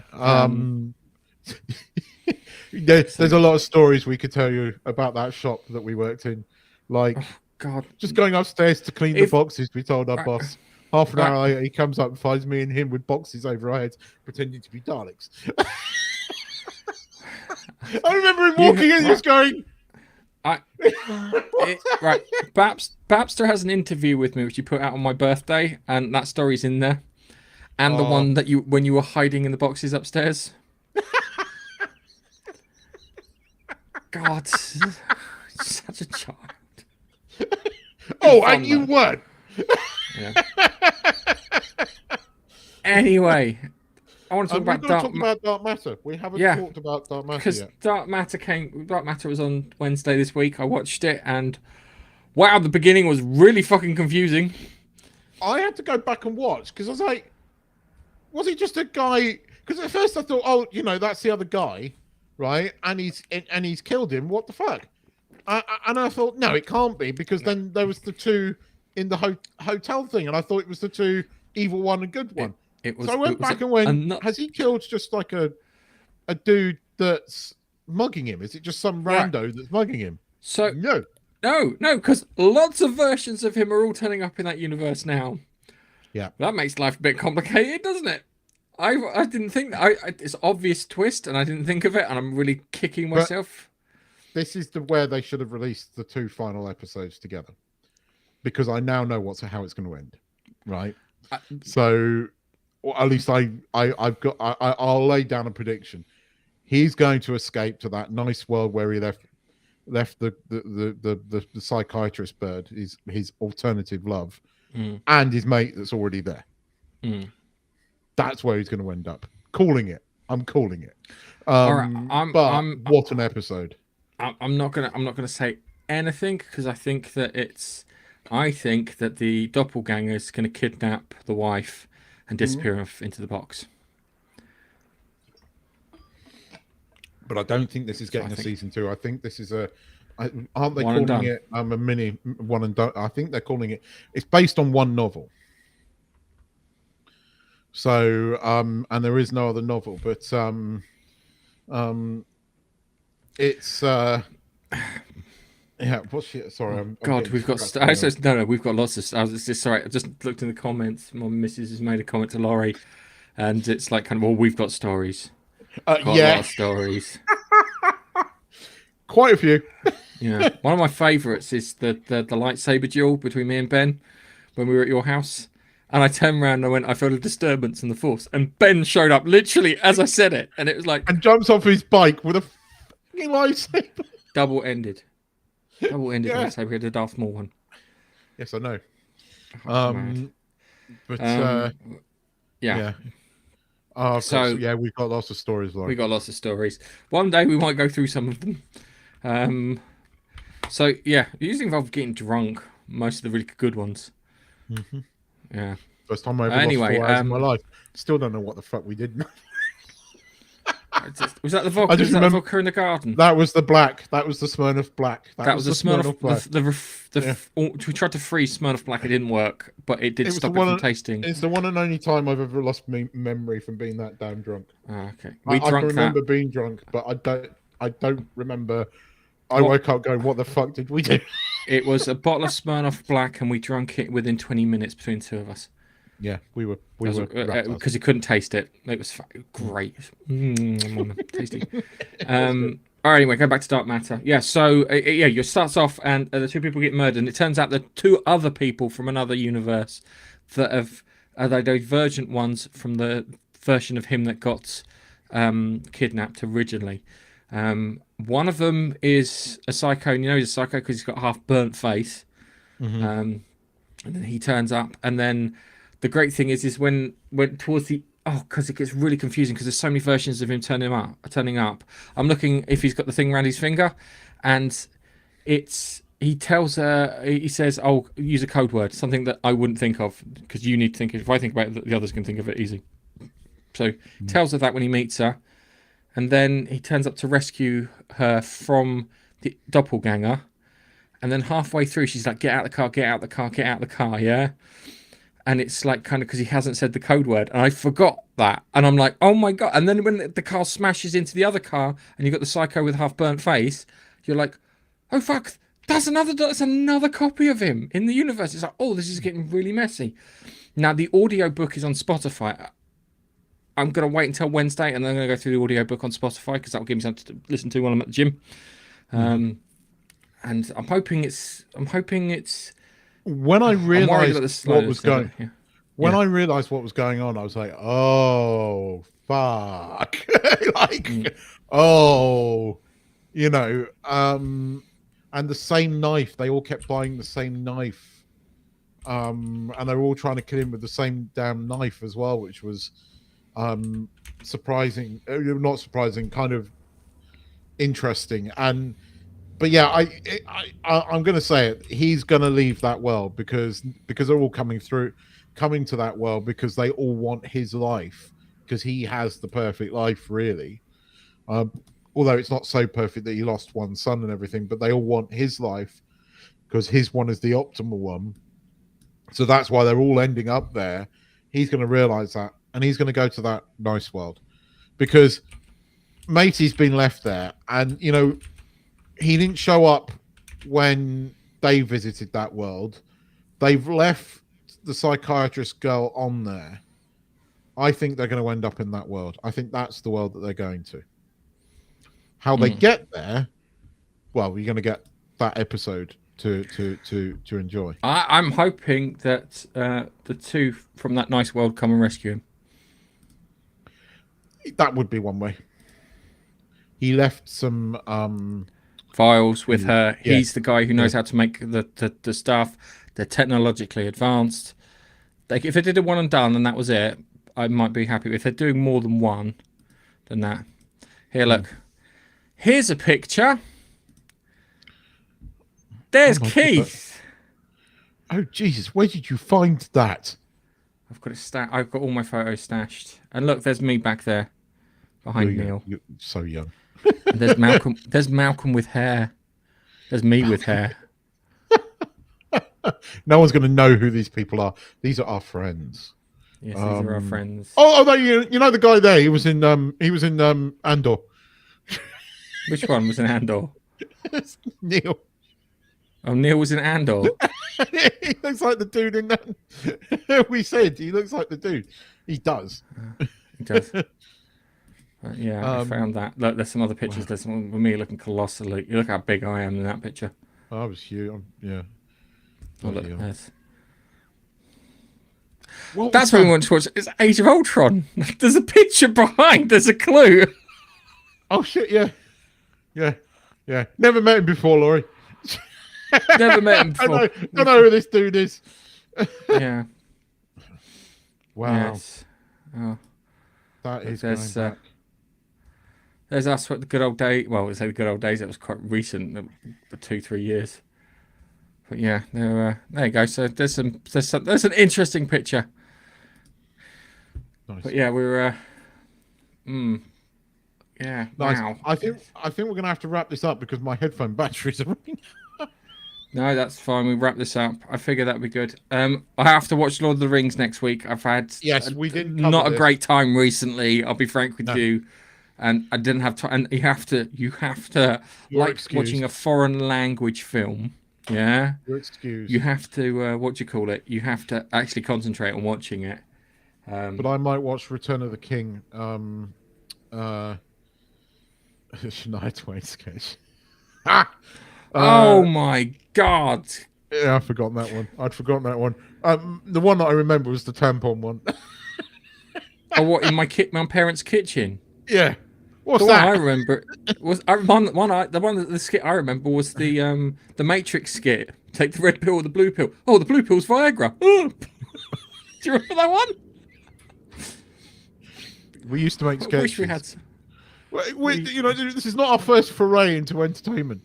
There's a lot of stories we could tell you about that shop that we worked in. Like, God, just going upstairs to clean the boxes, we told our boss. Half an hour later, he comes up and finds me and him with boxes over our heads, pretending to be Daleks. I remember him walking in, just going. Right, Babster has an interview with me which you put out on my birthday, and that story's in there, and the one that when you were hiding in the boxes upstairs. God, such a child. Oh, and you weren't. Yeah. Anyway, I want to talk about Dark Matter. We haven't talked about Dark Matter because yet. Dark Matter was on Wednesday this week. I watched it, and wow, the beginning was really fucking confusing. I had to go back and watch because I was like, was he just a guy? Because at first I thought, oh, that's the other guy, right? And he's killed him. What the fuck? And I thought, no, it can't be, because then there was the two in the hotel thing, and I thought it was the two, evil one and good one. So I went back and went, has he killed just like a dude that's mugging him? Is it just some rando that's mugging him? So no, because lots of versions of him are all turning up in that universe now. Yeah, that makes life a bit complicated, doesn't it? I didn't think that. It's an obvious twist, and I didn't think of it, and I'm really kicking myself. This is where they should have released the two final episodes together, because I now know how it's going to end, right? So, or at least I'll lay down a prediction. He's going to escape to that nice world where he left the psychiatrist bird, his alternative love, and his mate that's already there. That's where he's going to end up. I'm calling it. All right, what an episode! I'm not gonna say anything, because I think that the doppelganger is gonna kidnap the wife and disappear off into the box. But I don't think this is getting a season 2. I think this is aren't they One calling it a mini one and done? I think they're calling it. It's based on one novel. So and there is no other novel, but it's yeah. What's it? Sorry, God, we've got we've got lots of. I just looked in the comments. My missus has made a comment to Laurie, and it's like kind of, well, we've got stories. A lot of stories. Quite a few. Yeah, one of my favourites is the lightsaber duel between me and Ben when we were at your house. And I turned around and I went, I felt a disturbance in the force. And Ben showed up literally as I said it. And it was like... And jumps off his bike with a fucking lightsaber. Double-ended lightsaber. We had a Darth Maul one. Yes, I know. Yeah. Oh, so yeah, we've got lots of stories. We got lots of stories. One day we might go through some of them. So, yeah, it usually involves getting drunk. Most of the really good ones. Mm-hmm. Yeah. First time I ever lost 4 hours in my life. Still don't know what the fuck we did. Was that the vodka? I just remember the vodka in the garden. That was the black. That was the Smirnoff Black. That was the Smirnoff Black. We tried to freeze Smirnoff Black. It didn't work, but it did stop it from tasting. It's the one and only time I've ever lost memory from being that damn drunk. Oh, okay. I can remember being drunk, but I don't remember. I woke up going, "What the fuck did we do?" It was a bottle of Smirnoff Black, and we drank it within 20 minutes between the two of us. Yeah, we were because he couldn't taste it. It was great, tasty. All right, anyway, go back to Dark Matter. Yeah, so you starts off, and the two people get murdered, and it turns out that 2 other people from another universe that are the divergent ones from the version of him that got kidnapped originally. One of them is a psycho, and you know he's a psycho because he's got a half burnt face. And then he turns up, and then the great thing is when towards the because it gets really confusing because there's so many versions of him turning up. I'm looking if he's got the thing around his finger, and he tells her, he says, "Oh, use a code word, something that I wouldn't think of because you need to think. If I think about it, the others can think of it easy." So he tells her that when he meets her, and then he turns up to rescue her from the doppelganger, and then halfway through she's like, "Get out the car, get out the car, get out the car," yeah. And it's like kind of because he hasn't said the code word, and I forgot that, and I'm like, oh my god! And then when the car smashes into the other car, and you got the psycho with half burnt face, you're like, oh fuck, that's another copy of him in the universe. It's like, oh, this is getting really messy. Now the audio book is on Spotify. I'm gonna wait until Wednesday, and then I'm gonna go through the audio book on Spotify because that'll give me something to listen to while I'm at the gym. And I'm hoping it's. When I realized what was going, I realized what was going on, I was like, "Oh fuck!" oh, and the same knife. They all kept buying the same knife, and they were all trying to kill him with the same damn knife as well, which was surprising. Not surprising, kind of interesting. But yeah, I'm going to say it. He's going to leave that world because they're all coming to that world because they all want his life because he has the perfect life, really. Although it's not so perfect that he lost one son and everything, but they all want his life because his one is the optimal one. So that's why they're all ending up there. He's going to realize that, and he's going to go to that nice world because Matey's been left there, and he didn't show up when they visited that world. They've left the psychiatrist girl on there. I think they're going to end up in that world. I think that's the world that they're going to. How they get there, well, you're going to get that episode to enjoy. I'm hoping that the two from that nice world come and rescue him. That would be one way. He left some files with her. Yeah. He's the guy who knows how to make the stuff. They're technologically advanced. If they did a one and done and that was it, I might be happy. If they're doing more than one than that. Here, look. Here's a picture. There's Keith. Oh Jesus, where did you find that? I've got it I've got all my photos stashed. And look, there's me back there behind Neil. You're so young. And there's Malcolm. There's Malcolm with hair. There's me with hair. No one's going to know who these people are. These are our friends. Yes, these are our friends. You know the guy there. He was in Andor. Which one was in Andor? Neil. Oh, Neil was in Andor. He looks like the dude in that. We said he looks like the dude. He does. He does. Yeah, I found that. Look, there's some other pictures. There's one with me looking colossally. You look how big I am in that picture. I was huge. Yeah. Oh, look, that's what we want to watch. It's Age of Ultron. There's a picture behind. There's a clue. Oh shit! Yeah. Never met him before, Laurie. Never met him before. I don't know who this dude is. Yeah. Wow. Yes. Oh. That is going back. There's us at the good old days. Well, we say the good old days. It was quite recent, the 2-3 years. But yeah, there you go. So there's an interesting picture. Nice. But yeah, we were. Yeah. Nice. Wow. I think we're gonna have to wrap this up because my headphone batteries are running. No, that's fine. We wrap this up. I figure that'd be good. I have to watch Lord of the Rings next week. I've had we didn't not cover a great time recently. I'll be frank with you, and I didn't have time. And you have to You're like excused. watching a foreign language film. Yeah, You're excused. you have to what do you call it? You have to actually concentrate on watching it. But I might watch Return of the King. Shania Twain sketch. Oh my god! Yeah, I'd forgotten that one. The one that I remember was the tampon one. Oh, what in my parents' kitchen? Yeah. What's The that? one I remember was the skit I remember was the Matrix skit. Take the red pill or the blue pill. Oh, the blue pill's Viagra. Oh. Do you remember that one? We used to make I sketches. wish we had. You know, this is not our first foray into entertainment.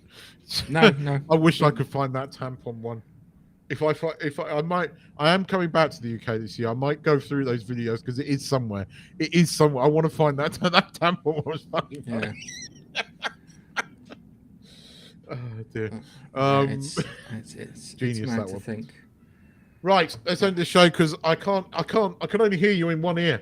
No, no. I wish I could find that tampon one. I am coming back to the UK this year. I might go through those videos because it is somewhere. It is somewhere. I want to find that tampon was fucking funny. Yeah. Oh dear. It's genius, mad that to one. think. Right, let's end the show because I can only hear you in one ear.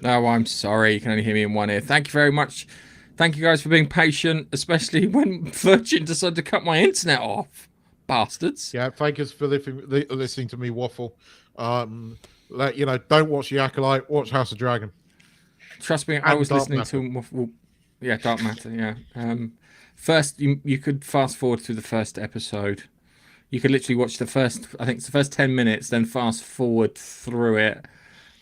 No, I'm sorry. You can only hear me in one ear. Thank you very much. Thank you guys for being patient, especially when Virgin decided to cut my internet off. Bastards. Yeah, thank us for listening to me waffle. Don't watch the Acolyte, watch House of Dragon. Trust me, I was Dark listening Matter. to Dark Matter, yeah. First, you could fast forward through the first episode. You could literally watch the first 10 minutes, then fast forward through it,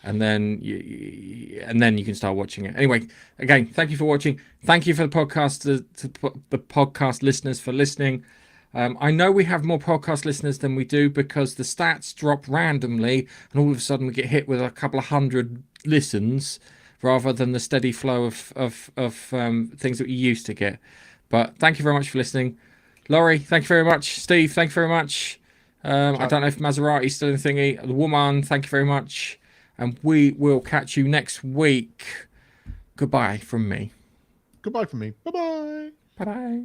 and then you can start watching it. Anyway, again, thank you for watching. Thank you for the podcast, the podcast listeners for listening. I know we have more podcast listeners than we do because the stats drop randomly, and all of a sudden we get hit with a couple of hundred listens rather than the steady flow of things that we used to get. But thank you very much for listening. Laurie, thank you very much. Steve, thank you very much. I don't know if Maserati's still in the thingy. The woman, thank you very much. And we will catch you next week. Goodbye from me. Goodbye from me. Bye-bye. Bye-bye.